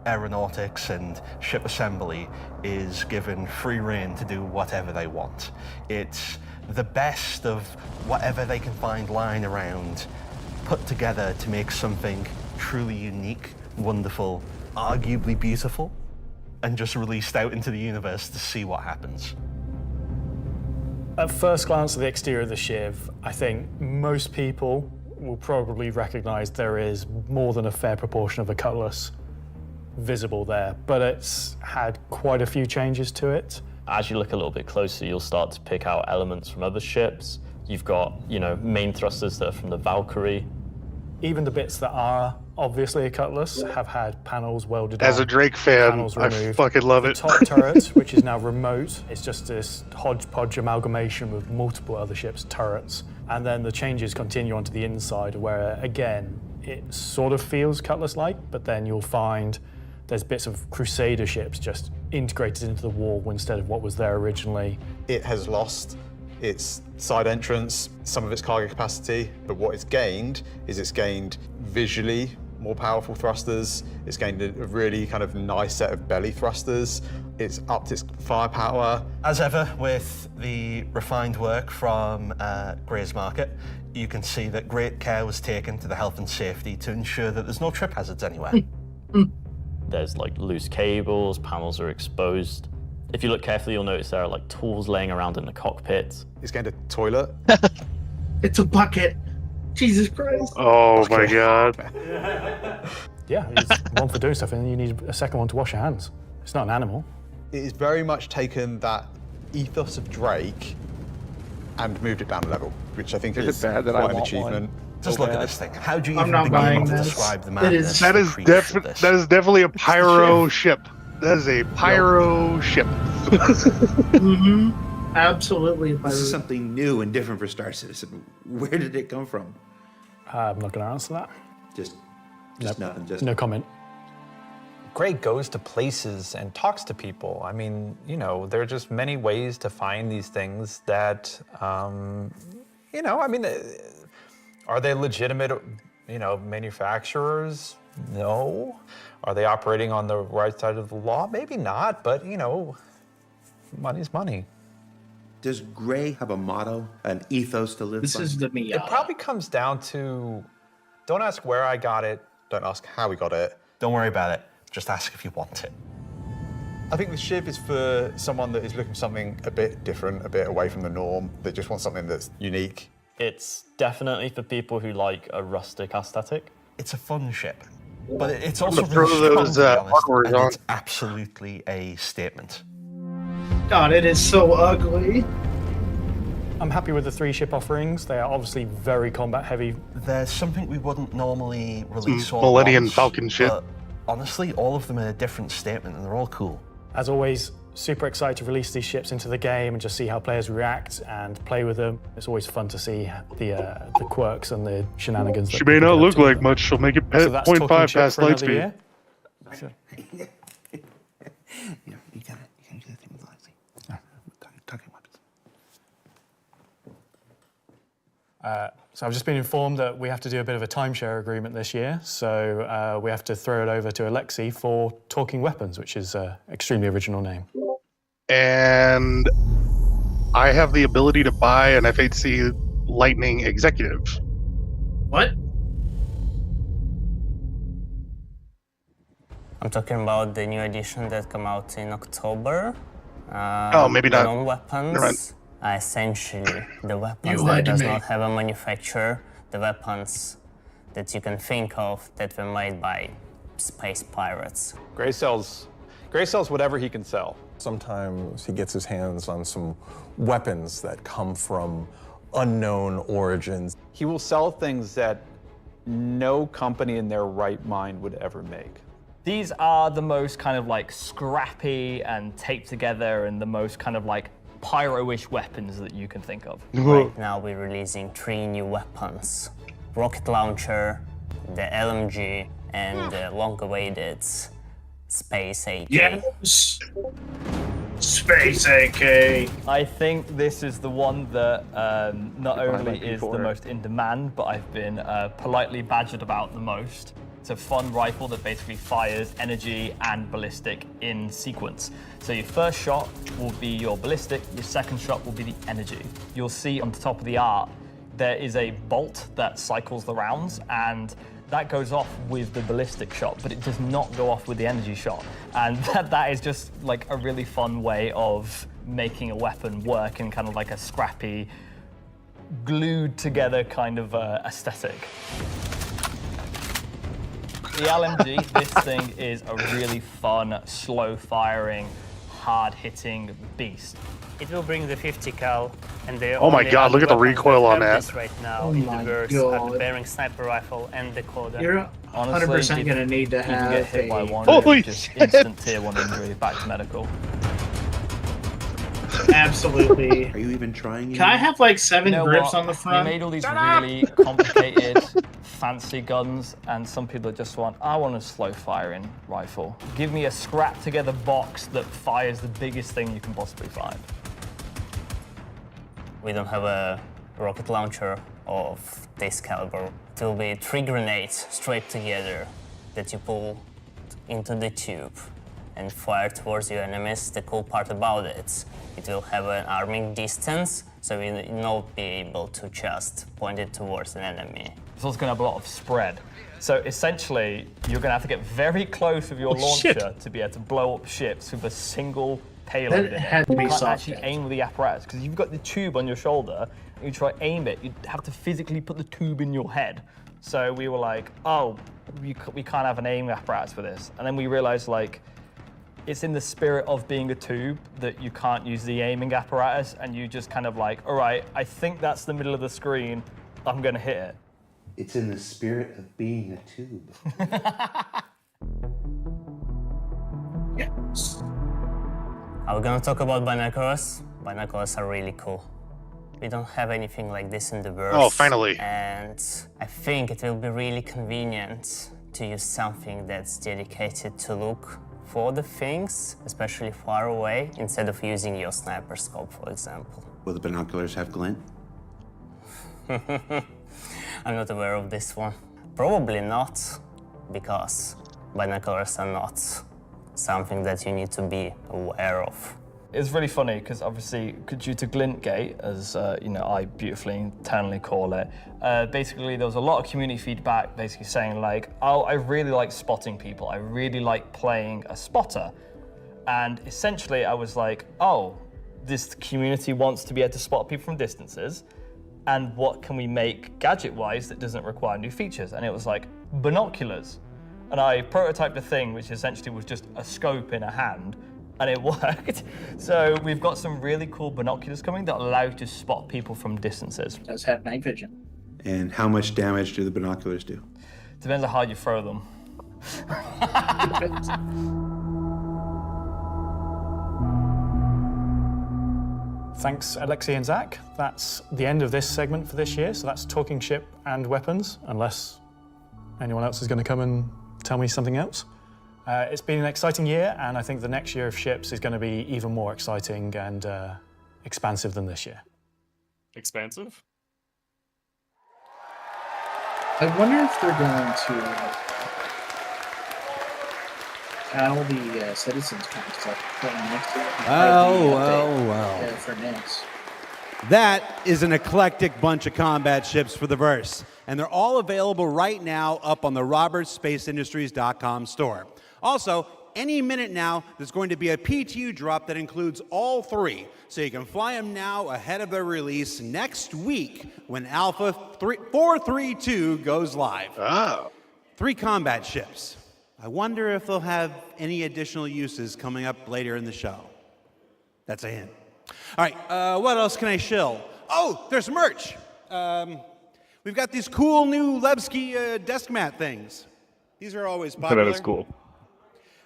aeronautics and ship assembly is given free rein to do whatever they want. It's the best of whatever they can find lying around, put together to make something truly unique, wonderful, arguably beautiful, and just released out into the universe to see what happens. At first glance at the exterior of the Shiv, I think most people will probably recognize there is more than a fair proportion of the cutlass visible there, but it's had quite a few changes to it. As you look a little bit closer, you'll start to pick out elements from other ships. You've got, main thrusters that are from the Valkyrie. Even the bits that are obviously a cutlass, have had panels welded As on, a Drake fan, panels I removed. fucking love The it. top turret, which is now remote, it's just this hodgepodge amalgamation with multiple other ships' turrets. And then the changes continue onto the inside where, again, it sort of feels Cutlass-like, but then you'll find there's bits of Crusader ships just integrated into the wall instead of what was there originally. It has lost its side entrance, some of its cargo capacity, but what it's gained is it's gained visually more powerful thrusters, it's gained a really kind of nice set of belly thrusters, it's upped its firepower. As ever, with the refined work from Gray's Market, you can see that great care was taken to the health and safety to ensure that there's no trip hazards anywhere. There's like loose cables, panels are exposed. If you look carefully, you'll notice there are like tools laying around in the cockpit. It's gained a toilet. It's a bucket. Jesus Christ. Oh my god. Yeah, it's one for doing stuff, and then you need a second one to wash your hands. It's not an animal. It has very much taken that ethos of Drake and moved it down a level, which I think is bad that I quite an want achievement. Just look at this thing. How do you I'm even not begin buying to this. describe the It madness? is- That is that is definitely a pyro ship. That is a pyro ship. Mm-hmm. Absolutely. This is something new and different for Star Citizen. Where did it come from? I'm not going to answer that. Just Nope. nothing. Just No comment. Gray goes to places and talks to people. I mean, you know, there are just many ways to find these things that, you know, I mean, are they legitimate, you know, manufacturers? No. Are they operating on the right side of the law? Maybe not, but, you know, money's money. Does Gray have a motto, an ethos to live by? This is the Miata. It probably comes down to, don't ask where I got it. Don't ask how we got it. Don't worry about it. Just ask if you want it. I think the ship is for someone that is looking for something a bit different, a bit away from the norm, that just wants something that's unique. It's definitely for people who like a rustic aesthetic. It's a fun ship, but it's I'm also gonna throw really strong, those, to be honest, armors and on. it's absolutely a statement. God, it is so ugly. I'm happy with the 3 ship offerings. They are obviously very combat heavy. There's something we wouldn't normally release all Millennium once, Falcon ship. but honestly, all of them are a different statement, and they're all cool. As always, super excited to release these ships into the game and just see how players react and play with them. It's always fun to see the quirks and the shenanigans. She may not look like much. She'll make it So that's talking 0.5 ship past for another lightspeed. year. Yeah, you can do the thing with Lexi. Talking weapons. So I've just been informed that we have to do a bit of a timeshare agreement this year. So we have to throw it over to Alexi for Talking Weapons, which is an extremely original name. And I have the ability to buy an FHC Lightning Executive. What? I'm talking about the new edition that come out in October. Oh, maybe the not. Non-weapons Never mind. are essentially the weapons You that lied to does me. not have a manufacturer. The weapons that you can think of that were made by space pirates. Gray sells whatever he can sell. Sometimes he gets his hands on some weapons that come from unknown origins. He will sell things that no company in their right mind would ever make. These are the most kind of like scrappy and taped together and the most kind of like pyro-ish weapons that you can think of. Right now we're releasing 3 new weapons. Rocket launcher, the LMG, and the long-awaited Space AK. Yes! Space AK. I think this is the one that not only is the most in demand, but I've been politely badgered about the most. It's a fun rifle that basically fires energy and ballistic in sequence. So your first shot will be your ballistic, your second shot will be the energy. You'll see on the top of the art, there is a bolt that cycles the rounds, and that goes off with the ballistic shot, but it does not go off with the energy shot. And that is just like a really fun way of making a weapon work in kind of like a scrappy, glued together kind of aesthetic. The LMG, this thing is a really fun, slow-firing, hard-hitting beast. It will bring the 50 cal, and they Oh my God, look at the recoil on that. This right now Oh in my the verse God. are the bearing sniper rifle and the decoder. You're 100% going to need to You can have get hit by one, Holy just shit. instant tier 1 injury, back to medical. Absolutely. Are you even trying? Can I have like 7 You know grips what? on the front? We made all these really complicated, fancy guns, and some people just want, I want a slow firing rifle. Give me a scrap together box that fires the biggest thing you can possibly find. We don't have a rocket launcher of this caliber. It will be 3 grenades straight together that you pull into the tube and fire towards your enemies. The cool part about it will have an arming distance, so you will not be able to just point it towards an enemy. It's also going to have a lot of spread. So essentially, you're going to have to get very close with your launcher to be able to blow up ships with a single payload in it. had to be You can't soft actually aim with the apparatus, because you've got the tube on your shoulder, and you try to aim it, you'd have to physically put the tube in your head. So we were like, oh, we can't have an aiming apparatus for this. And then we realized, like, it's in the spirit of being a tube that you can't use the aiming apparatus, and you just kind of like, all right, I think that's the middle of the screen, I'm gonna hit it. It's in the spirit of being a tube. Yes. Are we gonna talk about binoculars? Binoculars are really cool. We don't have anything like this in the verse. Oh, finally. And I think it will be really convenient to use something that's dedicated to look for the things, especially far away, instead of using your sniper scope, for example. Will the binoculars have glint? I'm not aware of this one. Probably not, because binoculars are not something that you need to be aware of. It's really funny because obviously, due to glint gate, as I beautifully internally call it, basically there was a lot of community feedback basically saying like, oh, I really like spotting people. I really like playing a spotter. And essentially I was like, oh, this community wants to be able to spot people from distances. And what can we make gadget-wise that doesn't require new features? And it was like binoculars. And I prototyped a thing which essentially was just a scope in a hand, and it worked. So we've got some really cool binoculars coming that allow you to spot people from distances. It does have night vision. And how much damage do the binoculars do? Depends on how you throw them. Thanks, Alexei and Zach. That's the end of this segment for this year. So that's talking ship and weapons, unless anyone else is going to come and tell me something else. It's been an exciting year, and I think the next year of ships is going to be even more exciting and expansive than this year. Expansive? I wonder if they're going to how the CitizenCon stuff going next year. Well. For next. That is an eclectic bunch of combat ships for the verse, and they're all available right now up on the robertsspaceindustries.com store. Also, any minute now, there's going to be a PTU drop that includes all 3, so you can fly them now ahead of their release next week when Alpha 432 goes live. Oh. 3 combat ships. I wonder if they'll have any additional uses coming up later in the show. That's a hint. All right, what else can I shill? Oh, there's merch. We've got these cool new Levski desk mat things. These are always popular. That is cool.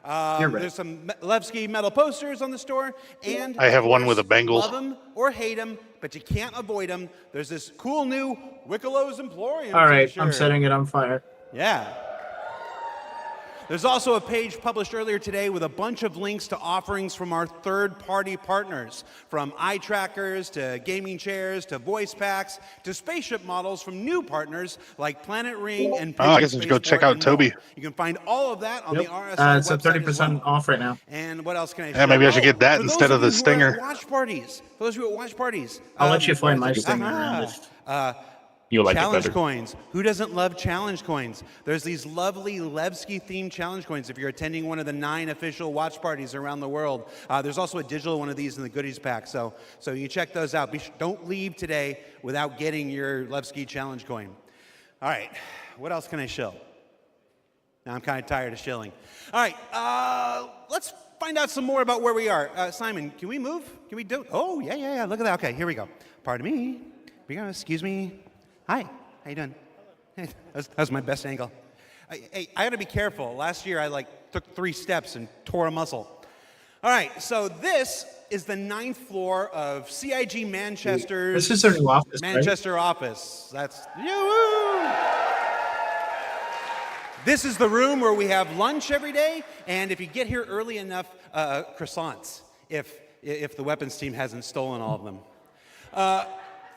There's some Levski metal posters on the store, and I have one with a bangle. Love them or hate them, but you can't avoid them. There's this cool new Wickelow's Emporium All right, t-shirt. I'm setting it on fire. Yeah. There's also a page published earlier today with a bunch of links to offerings from our third-party partners, from eye trackers to gaming chairs to voice packs to spaceship models from new partners like Planet Ring and I guess I should go check out Toby. You can find all of that on the RSI It's at website 30% as well. off right now. And what else can I Yeah, maybe I should get that for those instead of the you who are stinger. at watch parties. For those of you at watch parties. I'll let you fly my there's- stinger around this. You'll like it challenge better. coins. Who doesn't love challenge coins? There's these lovely Levski-themed challenge coins if you're attending one of the 9 official watch parties around the world. There's also a digital one of these in the goodies pack, so you check those out. Don't leave today without getting your Levski challenge coin. All right, what else can I shill? Now I'm kind of tired of shilling. All right, let's find out some more about where we are. Simon, can we move? Can we do? Oh, yeah. Look at that. Okay, here we go. Pardon me. Excuse me. Hi. How you doing? Hey, that was my best angle. Hey, I gotta be careful. Last year I took 3 steps and tore a muscle. All right, so this is the 9th floor of CIG Manchester's. This is their new office, Manchester office. That's This is the room where we have lunch every day, and if you get here early enough, croissants. If the weapons team hasn't stolen all of them.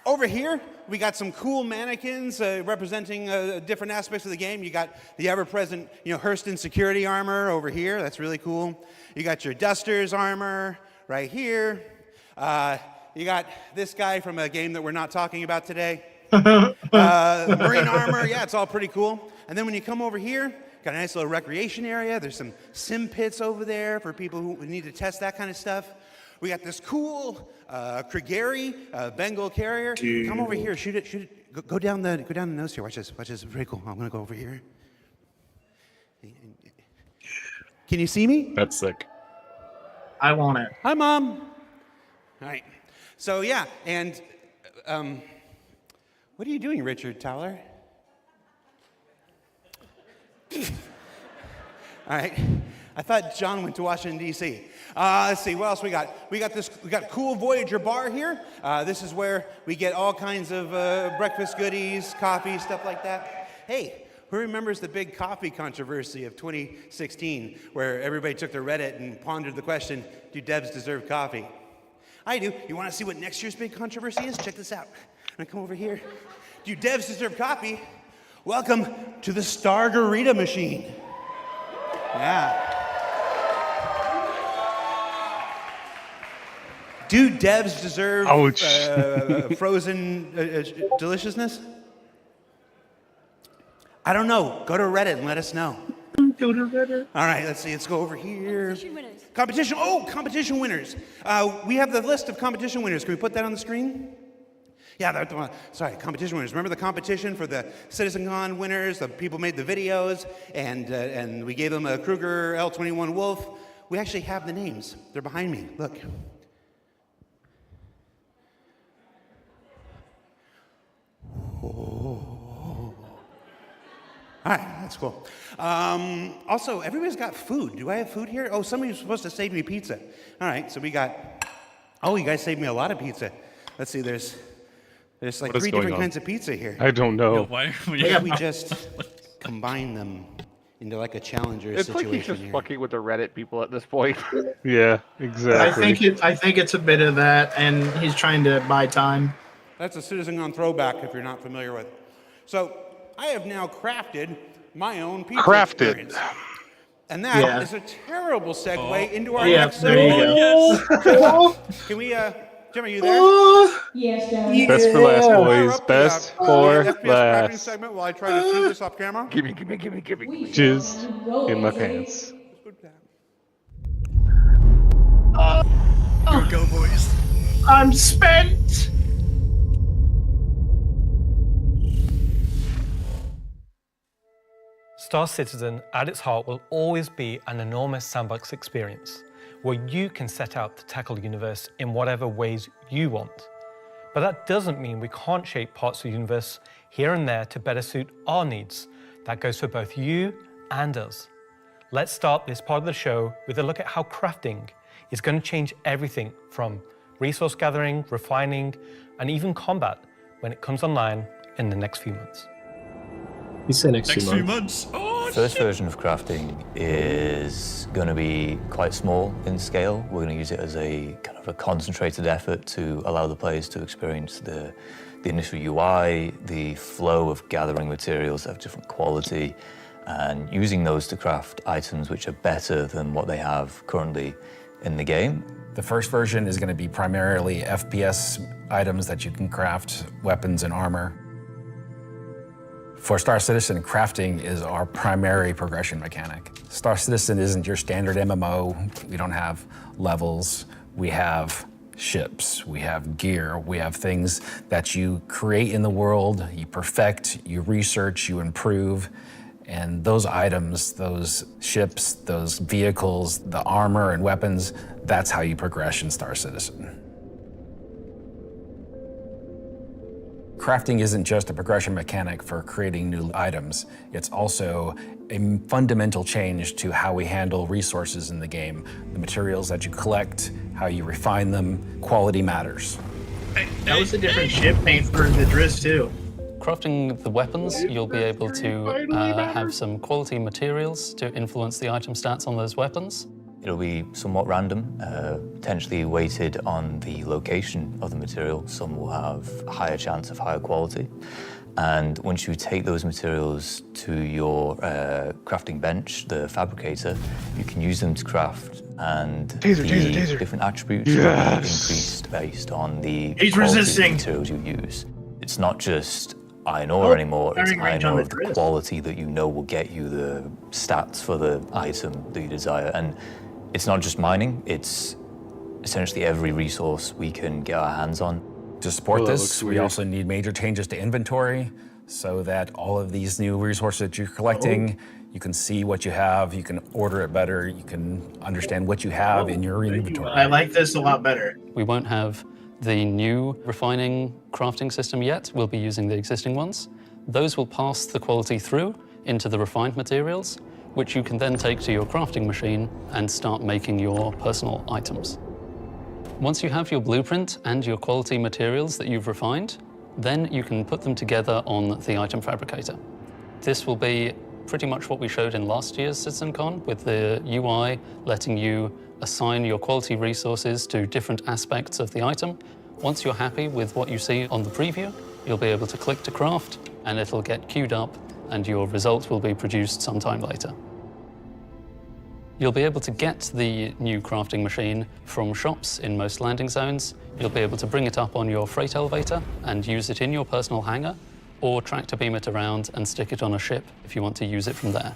Over here, we got some cool mannequins representing different aspects of the game. You got the ever-present, Hurston security armor over here. That's really cool. You got your Dusters armor right here. You got this guy from a game that we're not talking about today. Marine armor. Yeah, it's all pretty cool. And then when you come over here, got a nice little recreation area. There's some sim pits over there for people who need to test that kind of stuff. We got this cool Krigeri Bengal carrier. Dude. Come over here, shoot it. Go down the nose here. Watch this. It's very cool. I'm gonna go over here. Can you see me? That's sick. I want it. Hi, Mom. All right. So yeah, and what are you doing, Richard Towler? All right. I thought John went to Washington, D.C. Let's see, what else we got? We got cool Voyager bar here. This is where we get all kinds of breakfast goodies, coffee, stuff like that. Hey, who remembers the big coffee controversy of 2016, where everybody took to Reddit and pondered the question, do devs deserve coffee? I do. You want to see what next year's big controversy is? Check this out. I'm gonna come over here. Do devs deserve coffee? Welcome to the Stargarita machine. Yeah. Do devs deserve frozen deliciousness? I don't know. Go to Reddit and let us know. Go to Reddit. All right, let's see. Let's go over here. Competition winners. Competition winners. We have the list of competition winners. Can we put that on the screen? Yeah, competition winners. Remember the competition for the CitizenCon winners? The people made the videos, and we gave them a Kruger L21 Wolf. We actually have the names. They're behind me. Look. Oh. All right, that's cool. Also, everybody's got food. Do I have food here? Oh, somebody's supposed to save me pizza. All right, so we got. Oh, you guys saved me a lot of pizza. Let's see. There's like 3 different kinds of pizza here. I don't know. Why we just combine them into like a challenger It's situation like he's just here. fucking with the Reddit people at this point. Yeah, exactly. I think it's a bit of that, and he's trying to buy time. That's a CitizenCon throwback if you're not familiar with it. So I have now crafted my own pizza experience. And that is a terrible segue into our next segment. Can we, Jim, are you there? Yes, Dad. Best for last, boys. Best for FPS crafting last. segment while I try to see this off camera. Gimme. Jizz in my pants. Go, boys. I'm spent. Star Citizen, at its heart, will always be an enormous sandbox experience where you can set out to tackle the universe in whatever ways you want. But that doesn't mean we can't shape parts of the universe here and there to better suit our needs. That goes for both you and us. Let's start this part of the show with a look at how crafting is going to change everything from resource gathering, refining, and even combat when it comes online in the next few months. You say next few months. The first version of crafting is going to be quite small in scale. We're going to use it as a kind of a concentrated effort to allow the players to experience the initial UI, the flow of gathering materials that have different quality, and using those to craft items which are better than what they have currently in the game. The first version is going to be primarily FPS items that you can craft, weapons and armor. For Star Citizen, crafting is our primary progression mechanic. Star Citizen isn't your standard MMO. We don't have levels. We have ships, we have gear, we have things that you create in the world, you perfect, you research, you improve, And those items, those ships, those vehicles, the armor and weapons, that's how you progress in Star Citizen. Crafting isn't just a progression mechanic for creating new items, it's also a fundamental change to how we handle resources in the game. The materials that you collect, how you refine them, quality matters. That was a different ship paint for the Driss too. Crafting the weapons, you'll be able to have some quality materials to influence the item stats on those weapons. It'll be somewhat random, potentially weighted on the location of the material. Some will have a higher chance of higher quality. And once you take those materials to your crafting bench, the fabricator, you can use them to craft, and the different attributes will be increased based on the quality of the materials you use. It's not just iron ore anymore, it's iron ore of the quality that you know will get you the stats for the item that you desire. And it's not just mining, it's essentially every resource we can get our hands on. To support this, we also need major changes to inventory so that all of these new resources that you're collecting, you can see what you have, you can order it better, you can understand what you have in your inventory. I like this a lot better. We won't have the new refining crafting system yet. We'll be using the existing ones. Those will pass the quality through into the refined materials, which you can then take to your crafting machine and start making your personal items. Once you have your blueprint and your quality materials that you've refined, then you can put them together on the item fabricator. This will be pretty much what we showed in last year's CitizenCon, with the UI letting you assign your quality resources to different aspects of the item. Once you're happy with what you see on the preview, you'll be able to click to craft, and it'll get queued up, and your result will be produced sometime later. You'll be able to get the new crafting machine from shops in most landing zones. You'll be able to bring it up on your freight elevator and use it in your personal hangar, or tractor beam it around and stick it on a ship if you want to use it from there.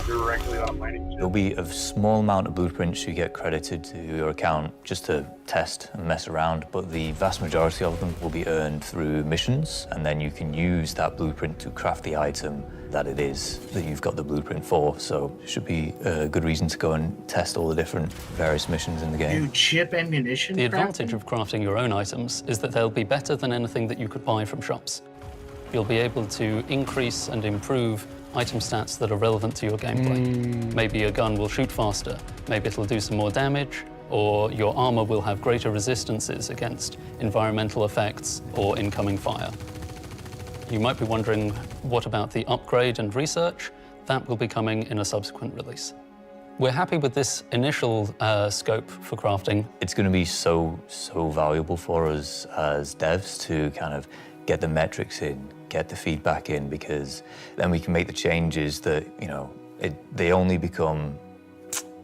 Directly on mining. There'll be a small amount of blueprints you get credited to your account just to test and mess around, but the vast majority of them will be earned through missions, and then you can use that blueprint to craft the item that it is that you've got the blueprint for. So it should be a good reason to go and test all the different various missions in the game. New chip ammunition. The advantage of crafting your own items is that they'll be better than anything that you could buy from shops. You'll be able to increase and improve item stats that are relevant to your gameplay. Maybe a gun will shoot faster, maybe it'll do some more damage, or your armor will have greater resistances against environmental effects or incoming fire. You might be wondering, what about the upgrade and research? That will be coming in a subsequent release. We're happy with this initial scope for crafting. It's going to be so valuable for us as devs to kind of get the metrics in, get the feedback in, because then we can make the changes that, you know, they only become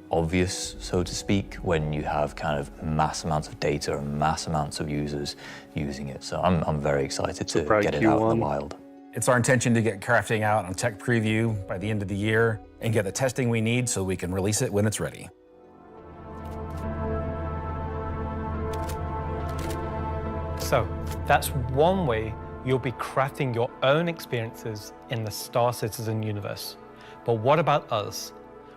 obvious, so to speak, when you have kind of mass amounts of data and mass amounts of users using it. So I'm very excited to get it out in the wild. It's our intention to get crafting out on tech preview by the end of the year and get the testing we need so we can release it when it's ready. So that's one way you'll be crafting your own experiences in the Star Citizen universe. But what about us?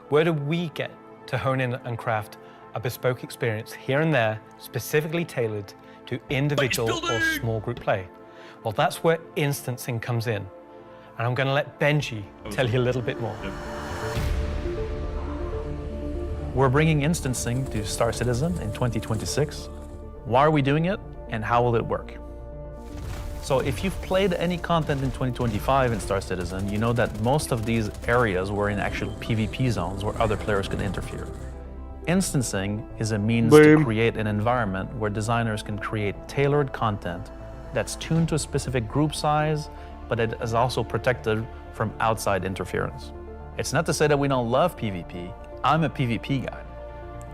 Where do we get to hone in and craft a bespoke experience here and there, specifically tailored to individual or small group play? Well, that's where instancing comes in. And I'm going to let Benji tell you a little bit more. We're bringing instancing to Star Citizen in 2026. Why are we doing it, and how will it work? So if you've played any content in 2025 in Star Citizen, you know that most of these areas were in actual PvP zones where other players could interfere. Instancing is a means to create an environment where designers can create tailored content that's tuned to a specific group size, but it is also protected from outside interference. It's not to say that we don't love PvP. I'm a PvP guy.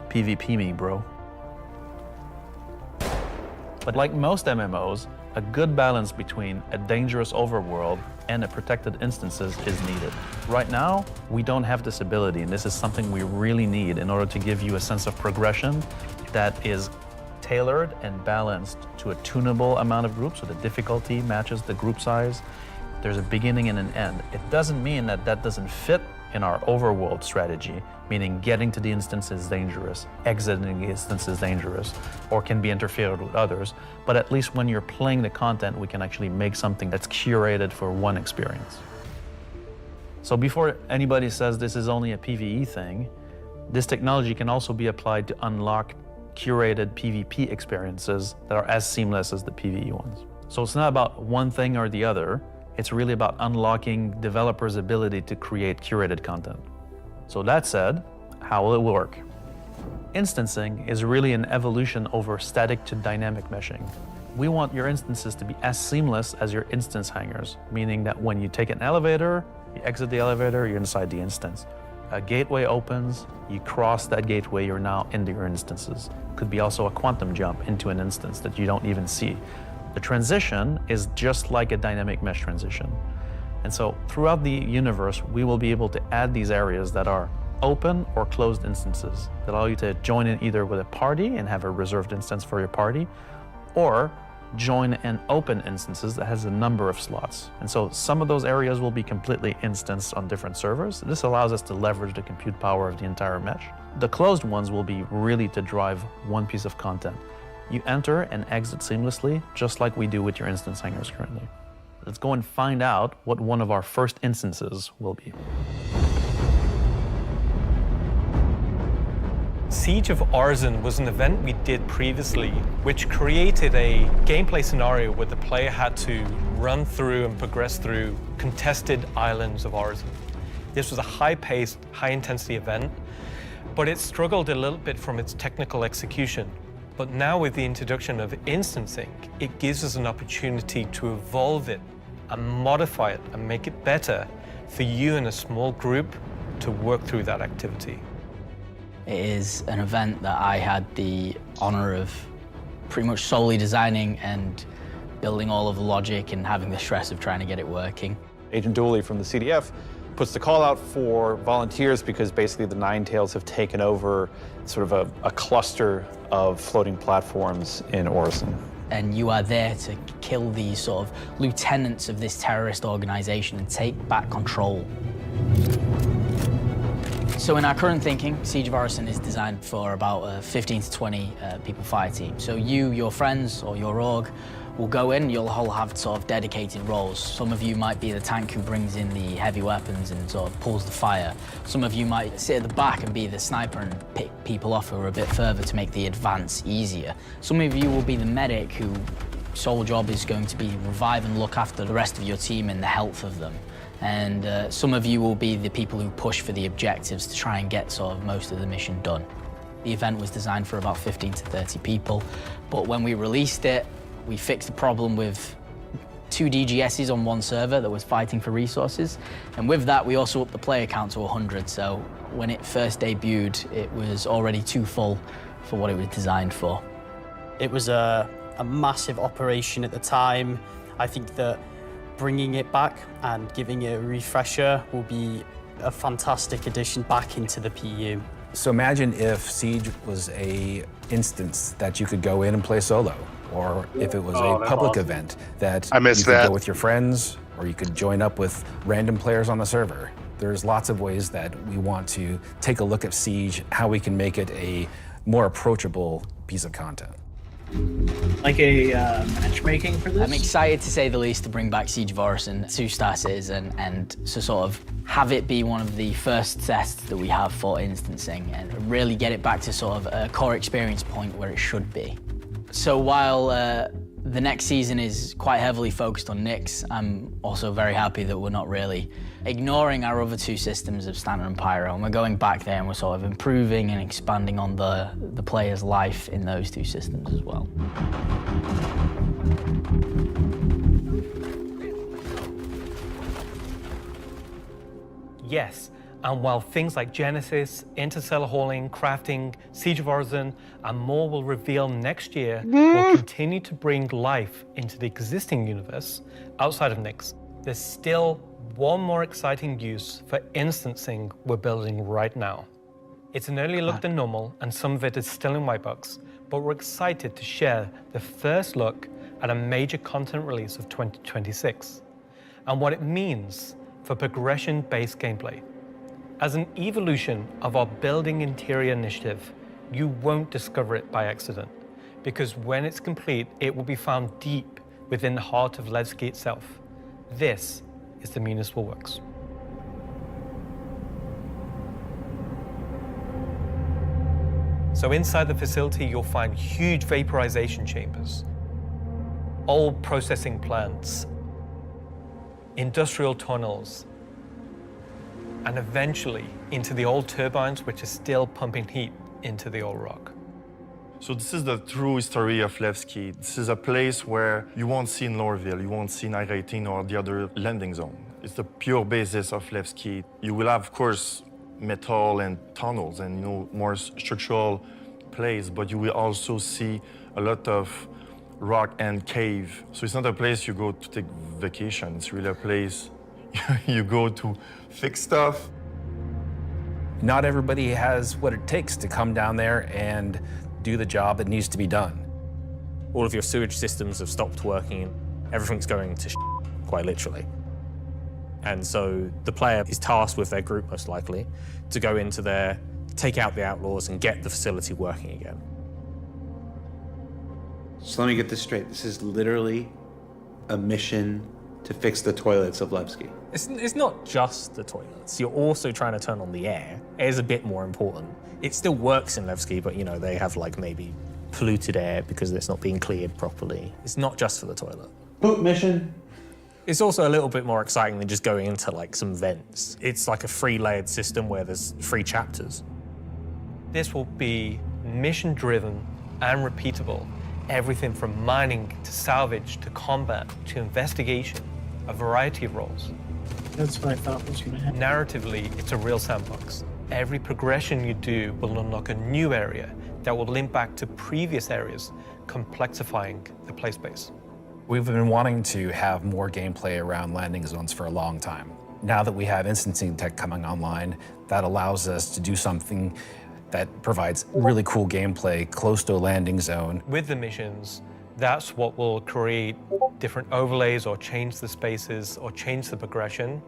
PvP me, bro. But like most MMOs, a good balance between a dangerous overworld and a protected instances is needed. Right now, we don't have this ability, and this is something we really need in order to give you a sense of progression that is tailored and balanced to a tunable amount of groups, so the difficulty matches the group size, There's a beginning and an end. It doesn't mean that that doesn't fit in our overworld strategy, meaning getting to the instance is dangerous, exiting the instance is dangerous, or can be interfered with others. But at least when you're playing the content, we can actually make something that's curated for one experience. So before anybody says this is only a PvE thing, this technology can also be applied to unlock curated PvP experiences that are as seamless as the PvE ones. So it's not about one thing or the other, it's really about unlocking developers' ability to create curated content. So that said, how will it work? Instancing is really an evolution over static to dynamic meshing. We want your instances to be as seamless as your instance hangars, meaning that when you take an elevator, you exit the elevator, you're inside the instance. A gateway opens, you cross that gateway, you're now into your instances. Could be also a quantum jump into an instance that you don't even see. The transition is just like a dynamic mesh transition. And so throughout the universe, we will be able to add these areas that are open or closed instances that allow you to join in either with a party and have a reserved instance for your party, or join in open instances that has a number of slots. And so some of those areas will be completely instanced on different servers. This allows us to leverage the compute power of the entire mesh. The closed ones will be really to drive one piece of content. You enter and exit seamlessly, just like we do with your instance hangars currently. Let's go and find out what one of our first instances will be. Siege of Arisen was an event we did previously, which created a gameplay scenario where the player had to run through and progress through contested islands of Arisen. This was a high-paced, high-intensity event, but it struggled a little bit from its technical execution. But now with the introduction of instancing, it gives us an opportunity to evolve it and modify it and make it better for you and a small group to work through that activity. It is an event that I had the honor of pretty much solely designing and building all of the logic and having the stress of trying to get it working. Agent Dooley from the CDF puts the call out for volunteers because basically the Nine Tails have taken over sort of a cluster of floating platforms in Orison. And you are there to kill these sort of lieutenants of this terrorist organization and take back control. So in our current thinking, Siege of Orison is designed for about a 15 to 20 people fire team. So you, your friends, or your org will go in, you'll all have sort of dedicated roles. Some of you might be the tank who brings in the heavy weapons and sort of pulls the fire. Some of you might sit at the back and be the sniper and pick people off who are a bit further to make the advance easier. Some of you will be the medic whose sole job is going to be revive and look after the rest of your team and the health of them. And some of you will be the people who push for the objectives to try and get sort of most of the mission done. The event was designed for about 15 to 30 people, but when we released it, we fixed the problem with 2 DGSs on one server that was fighting for resources. And with that, we also upped the player count to 100. So when it first debuted, it was already too full for what it was designed for. It was a massive operation at the time. I think that bringing it back and giving it a refresher will be a fantastic addition back into the PU. So imagine if Siege was a instance that you could go in and play solo, or if it was a public event that you could go with your friends, or you could join up with random players on the server. There's lots of ways that we want to take a look at Siege, how we can make it a more approachable piece of content. Like a matchmaking for this? I'm excited to say the least to bring back Siege of Orison to Star Citizen and to sort of have it be one of the first tests that we have for instancing and really get it back to sort of a core experience point where it should be. So while the next season is quite heavily focused on Nyx, I'm also very happy that we're not really ignoring our other 2 systems of Standard and Pyro, and we're going back there and we're sort of improving and expanding on the player's life in those 2 systems as well. Yes, and while things like Genesis, interstellar hauling, crafting, Siege of Orison, and more will reveal next year, we'll continue to bring life into the existing universe outside of Nyx. There's still one more exciting use for instancing we're building right now. It's an earlier look than normal, and some of it is still in white box, but we're excited to share the first look at a major content release of 2026. and what it means for progression-based gameplay. As an evolution of our Building Interior initiative, you won't discover it by accident, because when it's complete, it will be found deep within the heart of Levski itself. This is the Municipal Works. So inside the facility, you'll find huge vaporization chambers, old processing plants, industrial tunnels, and eventually into the old turbines, which are still pumping heat into the old rock. So this is the true history of Levski. This is a place where you won't see in Lorville, you won't see in I-18 or the other landing zone. It's the pure basis of Levski. You will have, of course, metal and tunnels and more structural place, but you will also see a lot of rock and cave. So it's not a place you go to take vacation. It's really a place you go to fix stuff. Not everybody has what it takes to come down there and do the job that needs to be done. All of your sewage systems have stopped working. Everything's going to quite literally. And so the player is tasked with their group, most likely, to go into there, take out the outlaws, and get the facility working again. So let me get this straight. This is literally a mission to fix the toilets of Levski. It's not just the toilets. You're also trying to turn on the air. Air is a bit more important. It still works in Levski, but they have maybe polluted air because it's not being cleared properly. It's not just for the toilet. Poop mission. It's also a little bit more exciting than just going into some vents. It's like a 3-layered system where there's 3 chapters. This will be mission-driven and repeatable. Everything from mining to salvage to combat to investigation, a variety of roles. That's what I thought was going to happen. Narratively, it's a real sandbox. Every progression you do will unlock a new area that will link back to previous areas, complexifying the play space. We've been wanting to have more gameplay around landing zones for a long time. Now that we have instancing tech coming online, that allows us to do something that provides really cool gameplay close to a landing zone. With the missions, that's what will create different overlays or change the spaces or change the progression,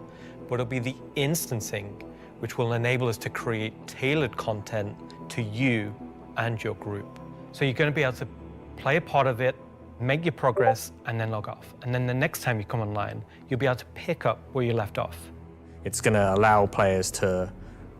but it'll be the instancing which will enable us to create tailored content to you and your group. So you're going to be able to play a part of it, make your progress, and then log off. And then the next time you come online, you'll be able to pick up where you left off. It's going to allow players to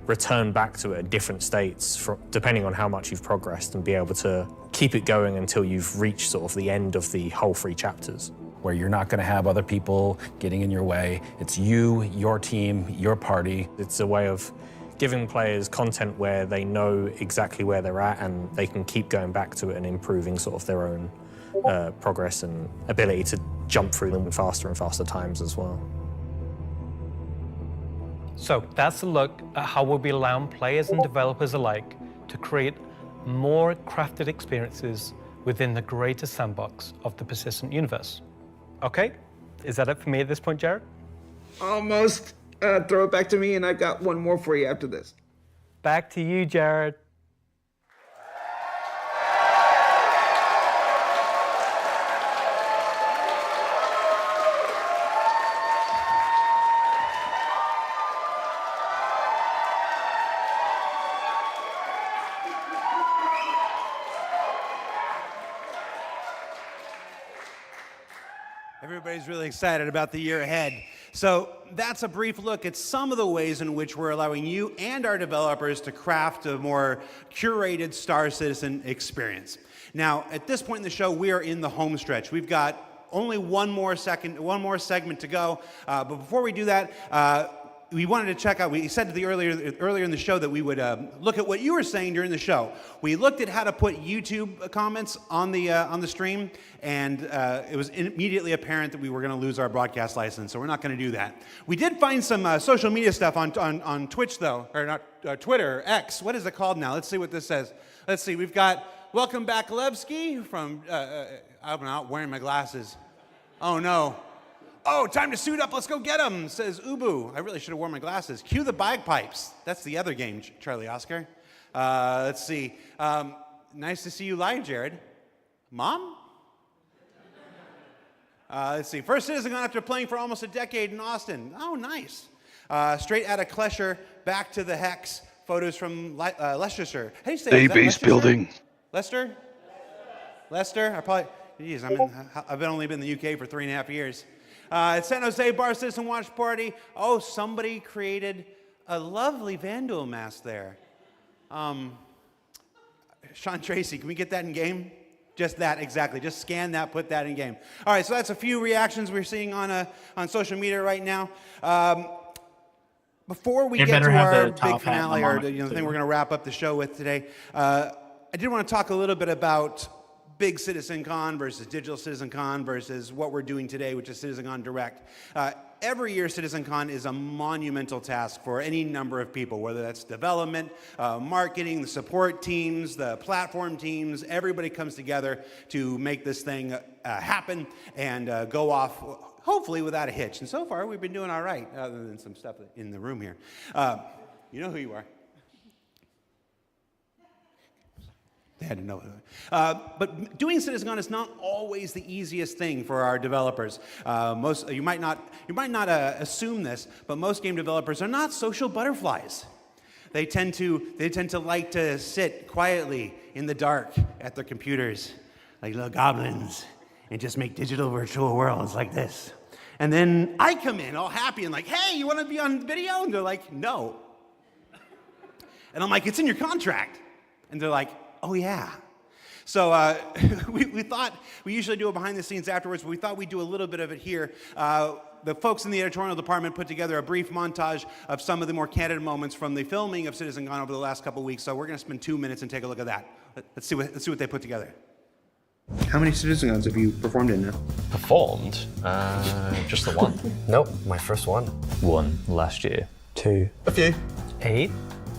return back to it at different states, depending on how much you've progressed, and be able to keep it going until you've reached sort of the end of the whole 3 chapters. Where you're not going to have other people getting in your way. It's you, your team, your party. It's a way of giving players content where they know exactly where they're at and they can keep going back to it and improving sort of their own progress and ability to jump through them in faster and faster times as well. So that's a look at how we'll be allowing players and developers alike to create more crafted experiences within the greater sandbox of the persistent universe. Okay, is that it for me at this point, Jared? Almost. Throw it back to me, and I've got one more for you after this. Back to you, Jared. Everybody's really excited about the year ahead. So that's a brief look at some of the ways in which we're allowing you and our developers to craft a more curated Star Citizen experience. Now, at this point in the show, we are in the home stretch. We've got only one more segment to go. But before we do that, we wanted to check out, we said earlier in the show that we would look at what you were saying during the show. We looked at how to put YouTube comments on the stream, and it was immediately apparent that we were going to lose our broadcast license, so we're not going to do that. We did find some social media stuff on Twitch, though, or not Twitter, X. What is it called now? Let's see what this says. Let's see, we've got Welcome Back Levski from, I'm not wearing my glasses. Oh, no. Oh, time to suit up, let's go get him, says Ubu. I really should have worn my glasses. Cue the bagpipes. That's the other game, Charlie Oscar. Let's see. Nice to see you live, Jared. Mom? Let's see. First CitizenCon after playing for almost a decade in Austin. Oh, nice. Straight out of Klesher, back to the Hex. Photos from Leicestershire. How do you say it? Base building. Leicester? Leicester? I've only been in the UK for 3.5 years. At San Jose Bar Citizen Watch Party. Oh, somebody created a lovely Vandal mask there. Sean Tracy, can we get that in game? Just that, exactly. Just scan that, put that in game. All right, so that's a few reactions we're seeing on social media right now. Before we get to our big finale, or the thing we're going to wrap up the show with today, I did want to talk a little bit about big CitizenCon versus digital CitizenCon versus what we're doing today, which is CitizenCon Direct. Every year, CitizenCon is a monumental task for any number of people, whether that's development, marketing, the support teams, the platform teams. Everybody comes together to make this thing happen and go off, hopefully without a hitch. And so far, we've been doing all right, other than some stuff in the room here. You know who you are. They had to know. But doing CitizenCon is not always the easiest thing for our developers. You might not assume this, but most game developers are not social butterflies. They tend to like to sit quietly in the dark at their computers, like little goblins, and just make digital virtual worlds like this. And then I come in all happy and like, hey, you want to be on video? And they're like, no. And I'm like, it's in your contract. And they're like, oh yeah. So we thought, we usually do it behind the scenes afterwards, but we thought we'd do a little bit of it here. The folks in the editorial department put together a brief montage of some of the more candid moments from the filming of CitizenCon over the last couple of weeks. So we're going to spend 2 minutes and take a look at that. Let's see what they put together. How many CitizenCons have you performed in now? Performed? Just the one. Nope, my first one. One last year. 2. A few. 8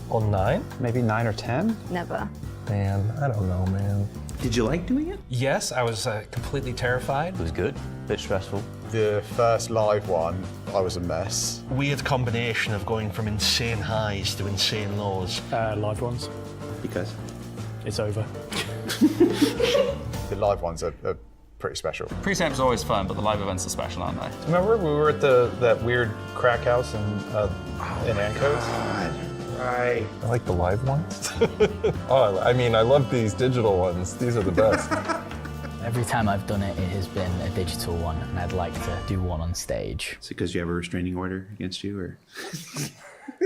or 9? Maybe 9 or 10? Never. Man, I don't know, man. Did you like doing it? Yes, I was completely terrified. It was good, a bit stressful. The first live one, I was a mess. Weird combination of going from insane highs to insane lows. Live ones. Because? It's over. The live ones are pretty special. Pre-samp's always fun, but the live events are special, aren't they? Remember we were at that weird crack house in Ancos? Right. I like the live ones. Oh, I mean, I love these digital ones. These are the best. Every time I've done it, it has been a digital one, and I'd like to do one on stage. Is it because you have a restraining order against you, or?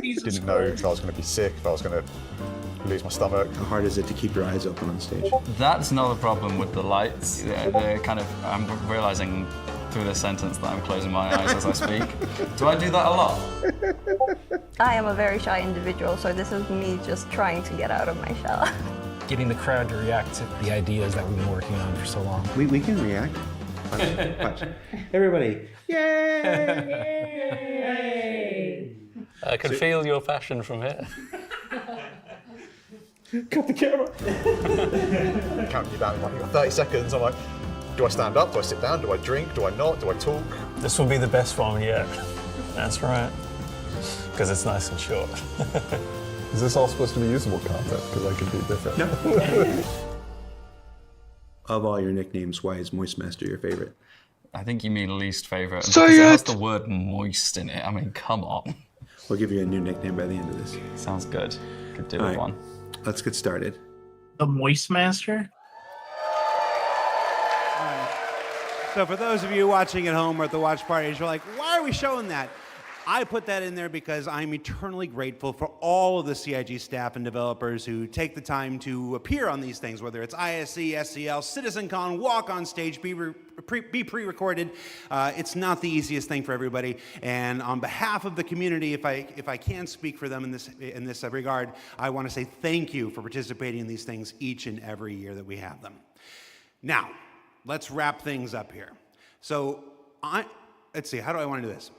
Didn't know if I was going to be sick, if I was going to lose my stomach. How hard is it to keep your eyes open on stage? That's another problem with the lights. They're kind of, I'm realizing through this sentence that I'm closing my eyes as I speak. Do I do that a lot? I am a very shy individual, so this is me just trying to get out of my shell. Getting the crowd to react to the ideas that we've been working on for so long. We can react. Watch. Everybody. Yay! Yay! I can feel your passion from here. Cut the camera. Counting you down in like 30 seconds. I'm like, do I stand up? Do I sit down? Do I drink? Do I not? Do I talk? This will be the best one yet. That's right. Because it's nice and short. Is this all supposed to be usable content? Because I can be different. No. Of all your nicknames, why is Moist Master your favorite? I think you mean least favorite. Say because it has it! the word moist in it. I mean, come on. We'll give you a new nickname by the end of this. Sounds good. Could do All with right. one. Let's get started. The Moist Master? So for those of you watching at home or at the watch parties, you're like, why are we showing that? I put that in there because I'm eternally grateful for all of the CIG staff and developers who take the time to appear on these things, whether it's ISE, SCL, CitizenCon, walk on stage, be pre-recorded. It's not the easiest thing for everybody. And on behalf of the community, if I can speak for them in this regard, I want to say thank you for participating in these things each and every year that we have them. Now, let's wrap things up here. So let's see, how do I want to do this?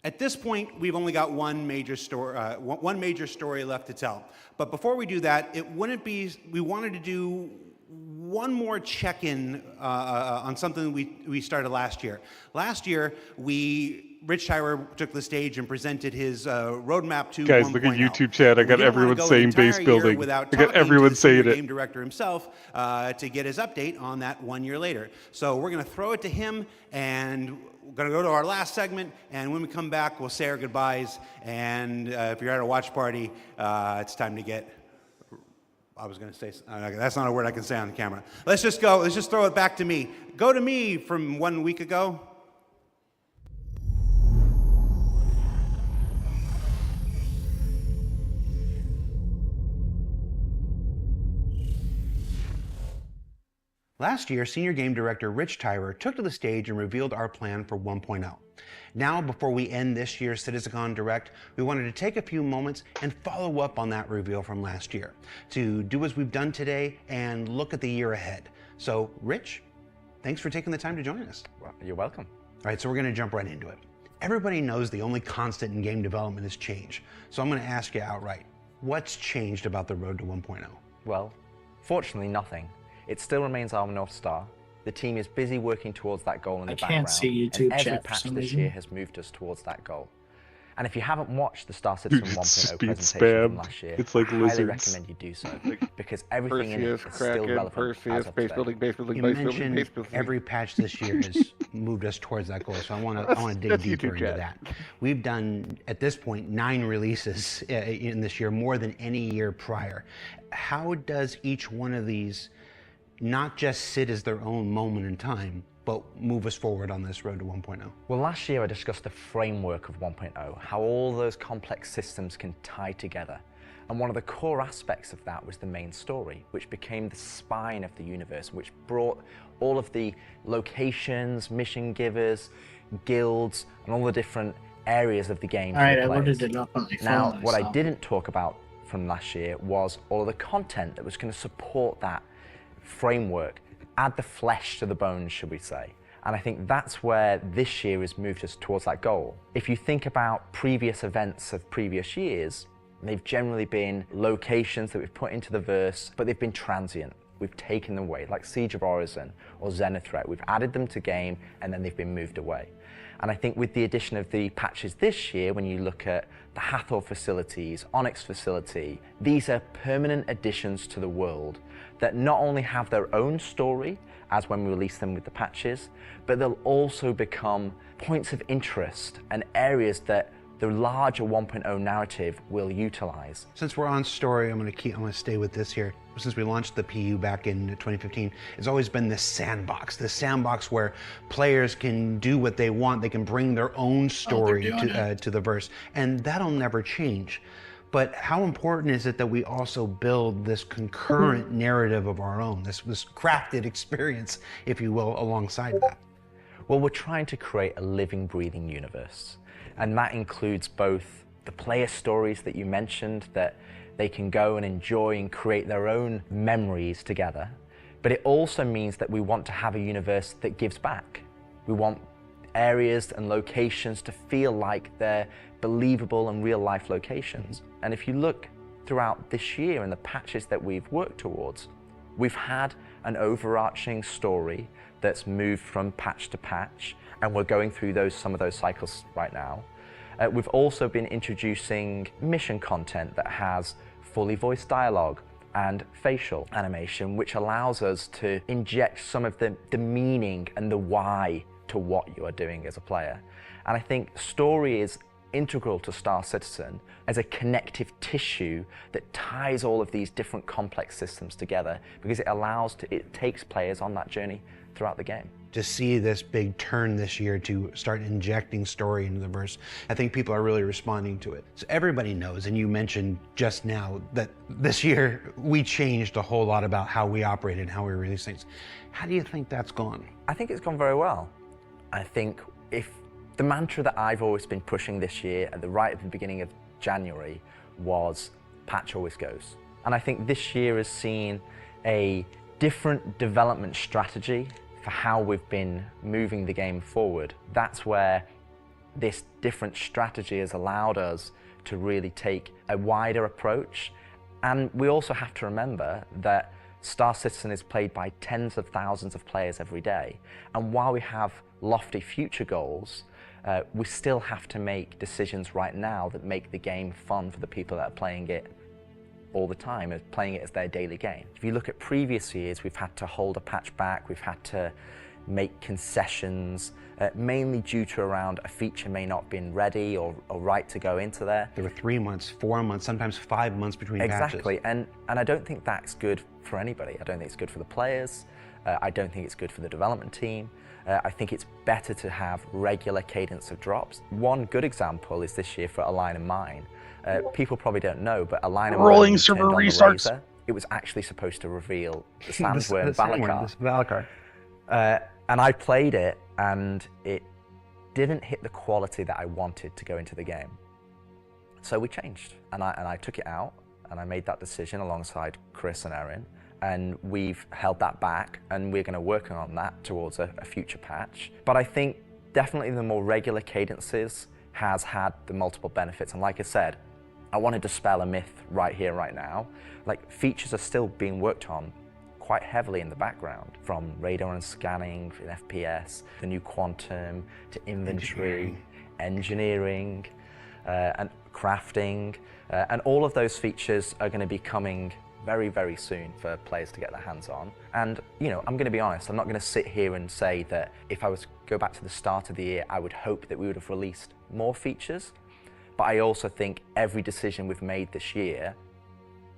At this point, we've only got one major story left to tell. But before we do that, we wanted to do one more check-in on something we started last year. Last year, we Rich Tyler took the stage and presented his roadmap to Guys, 1.0. look at YouTube chat. I got We didn't wanna everyone go an saying base entire year building. without I got talking everyone to the senior saying it. game director himself to get his update on that 1 year later. So we're going to throw it to him, and we're going to go to our last segment, and when we come back, we'll say our goodbyes. And if you're at a watch party, it's time to get... I was going to say, that's not a word I can say on the camera. Let's just go. Let's just throw it back to me. Go to me from 1 week ago. Last year, Senior Game Director Rich Tyler took to the stage and revealed our plan for 1.0. Now, before we end this year's CitizenCon Direct, we wanted to take a few moments and follow up on that reveal from last year, to do as we've done today and look at the year ahead. So, Rich, thanks for taking the time to join us. Well, you're welcome. All right, so we're going to jump right into it. Everybody knows the only constant in game development is change. So I'm going to ask you outright, what's changed about the road to 1.0? Well, fortunately, nothing. It still remains our North Star. The team is busy working towards that goal in the background. can't see YouTube and every chat for patch some this reason. year has moved us towards that goal. And if you haven't watched the Star Citizen Dude, 1.0 it's being presentation from spammed. last year, It's like I highly lizards. recommend you do so, because everything in it is still relevant as of base today. building, base building, You base building, mentioned base building. every patch this year has moved us towards that goal, so I want to dig That's deeper YouTube into chat. that. We've done, at this point, 9 releases in this year, more than any year prior. How does each one of these not just sit as their own moment in time, but move us forward on this road to 1.0? Well, last year I discussed the framework of 1.0, how all those complex systems can tie together. And one of the core aspects of that was the main story, which became the spine of the universe, which brought all of the locations, mission givers, guilds, and all the different areas of the game. All right, for I the loaded players. it up on my Now, phone, what I so- didn't talk about from last year was all of the content that was going to support that framework, add the flesh to the bones, should we say. And I think that's where this year has moved us towards that goal. If you think about previous events of previous years, they've generally been locations that we've put into the verse, but they've been transient. We've taken them away, like Siege of Orison or Zenithreat. We've added them to game, and then they've been moved away. And I think with the addition of the patches this year, when you look at the Hathor facilities, Onyx facility, these are permanent additions to the world that not only have their own story, as when we release them with the patches, but they'll also become points of interest and areas that the larger 1.0 narrative will utilize. Since we're on story, I'm going to stay with this here. Since we launched the PU back in 2015, it's always been this sandbox where players can do what they want. They can bring their own story to the verse, and that'll never change. But how important is it that we also build this concurrent narrative of our own, this crafted experience, if you will, alongside that? Well, we're trying to create a living, breathing universe. And that includes both the player stories that you mentioned, that they can go and enjoy and create their own memories together. But it also means that we want to have a universe that gives back. We want areas and locations to feel like they're believable and real life locations. And if you look throughout this year and the patches that we've worked towards, we've had an overarching story that's moved from patch to patch, and we're going through some of those cycles right now. We've also been introducing mission content that has fully voiced dialogue and facial animation, which allows us to inject some of the meaning and the why to what you are doing as a player. And I think story is integral to Star Citizen as a connective tissue that ties all of these different complex systems together, because it takes players on that journey throughout the game. To see this big turn this year to start injecting story into the verse, I think people are really responding to it. So everybody knows, and you mentioned just now, that this year we changed a whole lot about how we operate and how we release things. How do you think that's gone? I think it's gone very well. I think if the mantra that I've always been pushing this year at the beginning of January was patch always goes. And I think this year has seen a different development strategy for how we've been moving the game forward. That's where this different strategy has allowed us to really take a wider approach. And we also have to remember that Star Citizen is played by tens of thousands of players every day. And while we have lofty future goals, We still have to make decisions right now that make the game fun for the people that are playing it all the time, as playing it as their daily game. If you look at previous years, we've had to hold a patch back, we've had to make concessions, mainly due to around a feature may not have been ready or right to go into there. There were 3 months, 4 months, sometimes 5 months between patches. Exactly, and I don't think that's good for anybody. I don't think it's good for the players. I don't think it's good for the development team. I think it's better to have regular cadence of drops. One good example is this year for A Line of Mine. People probably don't know, but A Line of Mine, Rolling server restarts. It was actually supposed to reveal the Sandworm Valakar. Valakar. And I played it, and it didn't hit the quality that I wanted to go into the game. So we changed, and I took it out, and I made that decision alongside Chris and Erin, and we've held that back, and we're going to work on that towards a future patch. But I think definitely the more regular cadences has had the multiple benefits, and like I said, I want to dispel a myth right here, right now. Like, features are still being worked on quite heavily in the background, from radar and scanning, in FPS, the new quantum, to inventory, engineering, and crafting, and all of those features are going to be coming very, very soon for players to get their hands on. And, you know, I'm going to be honest, I'm not going to sit here and say that if I was to go back to the start of the year, I would hope that we would have released more features. But I also think every decision we've made this year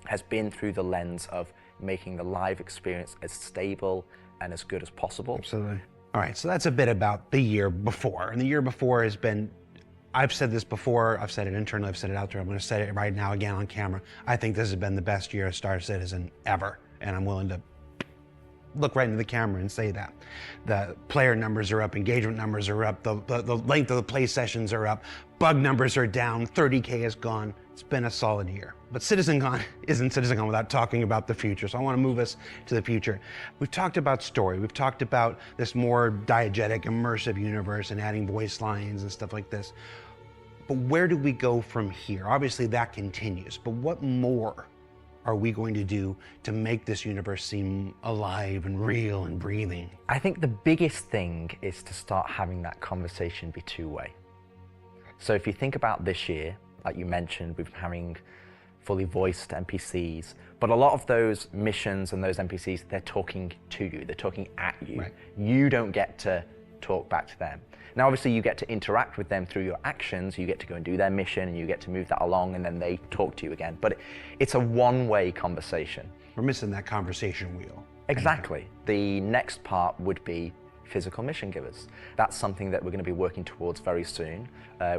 has been through the lens of making the live experience as stable and as good as possible. Absolutely. All right, so that's a bit about the year before. And the year before has been, I've said this before, I've said it internally, I've said it out there, I'm going to say it right now again on camera. I think this has been the best year of Star Citizen ever, and I'm willing to look right into the camera and say that. The player numbers are up, engagement numbers are up, the length of the play sessions are up, bug numbers are down, 30K is gone. It's been a solid year. But CitizenCon isn't CitizenCon without talking about the future, so I want to move us to the future. We've talked about story, we've talked about this more diegetic, immersive universe and adding voice lines and stuff like this. But where do we go from here? Obviously that continues, but what more are we going to do to make this universe seem alive and real and breathing? I think the biggest thing is to start having that conversation be two-way. So if you think about this year, like you mentioned, we've been having fully voiced NPCs, but a lot of those missions and those NPCs, they're talking to you, they're talking at you. Right. You don't get to talk back to them. Now, obviously, you get to interact with them through your actions. You get to go and do their mission, and you get to move that along, and then they talk to you again. But it's a one-way conversation. We're missing that conversation wheel. Exactly. The next part would be physical mission givers. That's something that we're going to be working towards very soon,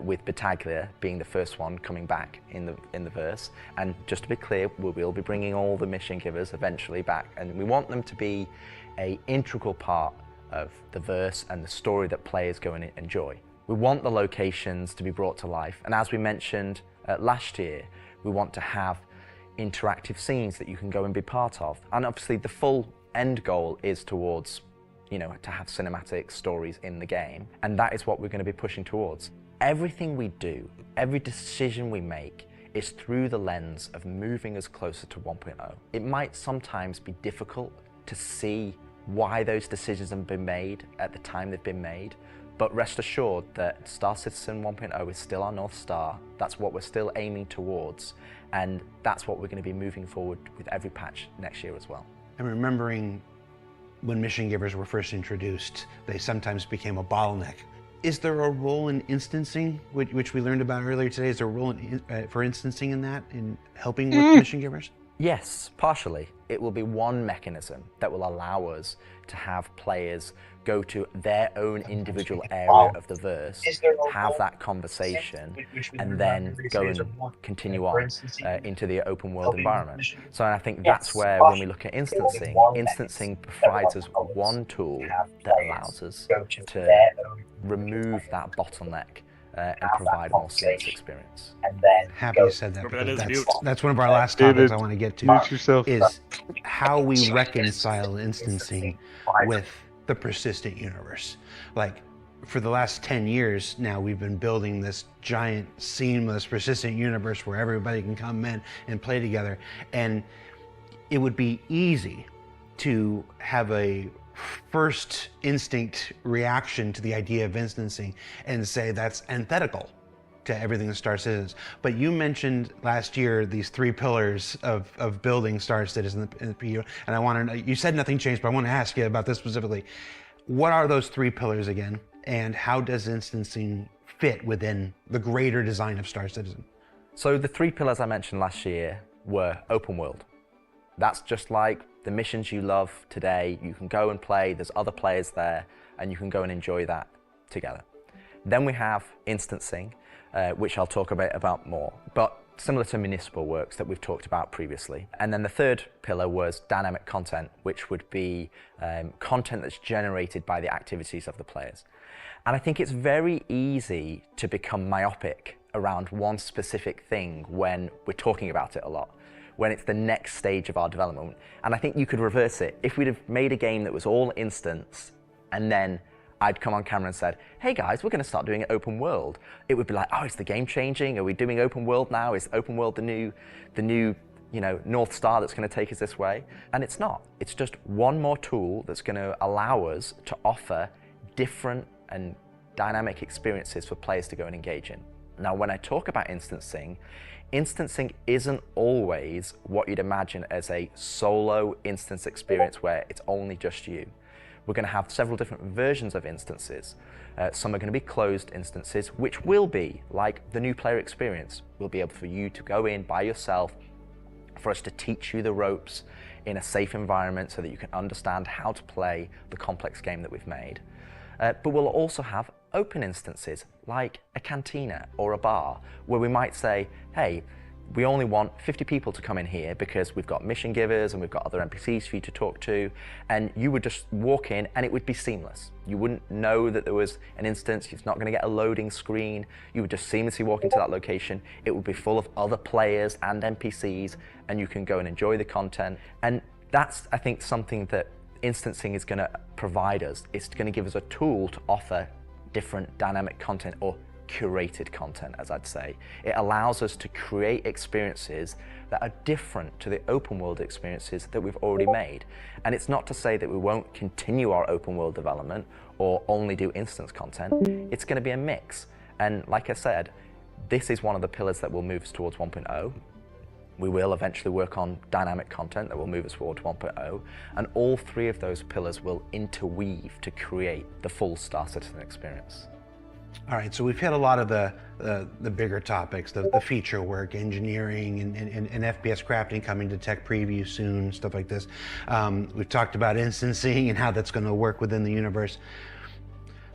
with Battaglia being the first one coming back in the verse. And just to be clear, we will be bringing all the mission givers eventually back, and we want them to be an integral part of the verse and the story that players go and enjoy. We want the locations to be brought to life, and as we mentioned last year, we want to have interactive scenes that you can go and be part of. And obviously the full end goal is towards, you know, to have cinematic stories in the game, and that is what we're going to be pushing towards. Everything we do, every decision we make is through the lens of moving us closer to 1.0. It might sometimes be difficult to see why those decisions have been made at the time they've been made, but rest assured that Star Citizen 1.0 is still our North Star. That's what we're still aiming towards, and that's what we're going to be moving forward with every patch next year as well. I'm remembering when mission givers were first introduced, they sometimes became a bottleneck. Is there a role in instancing, which we learned about earlier today? Is there a role for instancing in that, in helping with mission givers? Yes, partially. It will be one mechanism that will allow us to have players go to their own individual area of the verse, have that conversation, and then go and continue on into the open world environment. So I think that's where, when we look at instancing provides us one tool that allows us to remove that bottleneck and provide a more seamless experience. Happy you said that, because that's one of our last topics I want to get to, is how we reconcile instancing with the persistent universe. Like, for the last 10 years now, we've been building this giant, seamless, persistent universe where everybody can come in and play together. And it would be easy to have a first instinct reaction to the idea of instancing and say that's antithetical to everything that Star Citizen is. But you mentioned last year these 3 pillars of building Star Citizen in the PU, and I want to, you said nothing changed, but I want to ask you about this specifically. What are those 3 pillars again, and how does instancing fit within the greater design of Star Citizen? So the 3 pillars I mentioned last year were open world. That's just like the missions you love today. You can go and play, there's other players there, and you can go and enjoy that together. Then we have instancing, which I'll talk about more, but similar to municipal works that we've talked about previously. And then the 3rd pillar was dynamic content, which would be content that's generated by the activities of the players. And I think it's very easy to become myopic around one specific thing when we're talking about it a lot, when it's the next stage of our development. And I think you could reverse it. If we'd have made a game that was all instance, and then I'd come on camera and said, hey guys, we're going to start doing it open world, it would be like, oh, is the game changing? Are we doing open world now? Is open world the new North Star that's going to take us this way? And it's not. It's just one more tool that's going to allow us to offer different and dynamic experiences for players to go and engage in. Now, when I talk about instancing isn't always what you'd imagine as a solo instance experience where it's only just you. We're going to have several different versions of instances. Some are going to be closed instances, which will be like the new player experience. We'll be able for you to go in by yourself, for us to teach you the ropes in a safe environment so that you can understand how to play the complex game that we've made. But we'll also have open instances like a cantina or a bar where we might say, hey, we only want 50 people to come in here because we've got mission givers and we've got other NPCs for you to talk to, and you would just walk in and it would be seamless. You wouldn't know that there was an instance, it's not going to get a loading screen, you would just seamlessly walk into that location, it would be full of other players and NPCs, and you can go and enjoy the content. And that's, I think, something that instancing is going to provide us. It's going to give us a tool to offer different dynamic content, or curated content, as I'd say. It allows us to create experiences that are different to the open world experiences that we've already made. And it's not to say that we won't continue our open world development or only do instance content. It's going to be a mix. And like I said, this is one of the pillars that will move us towards 1.0. We will eventually work on dynamic content that will move us towards 1.0. And all 3 of those pillars will interweave to create the full Star Citizen experience. All right, so we've hit a lot of the bigger topics, the feature work, engineering, and FPS crafting coming to tech preview soon, stuff like this. We've talked about instancing and how that's going to work within the universe.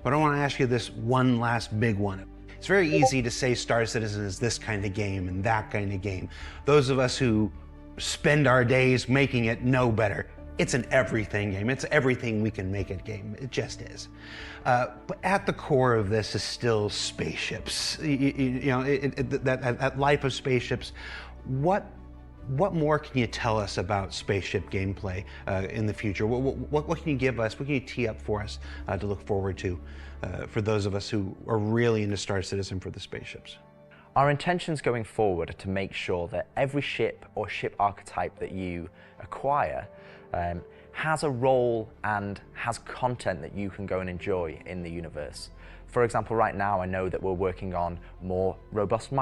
But I want to ask you this one last big one. It's very easy to say Star Citizen is this kind of game and that kind of game. Those of us who spend our days making it know better. It's an everything game. It's everything we can make it game. It just is. But at the core of this is still spaceships. That life of spaceships. What more can you tell us about spaceship gameplay in the future? What can you give us? What can you tee up for us to look forward to for those of us who are really into Star Citizen for the spaceships? Our intentions going forward are to make sure that every ship or ship archetype that you acquire has a role and has content that you can go and enjoy in the universe. For example, right now I know that we're working on more robust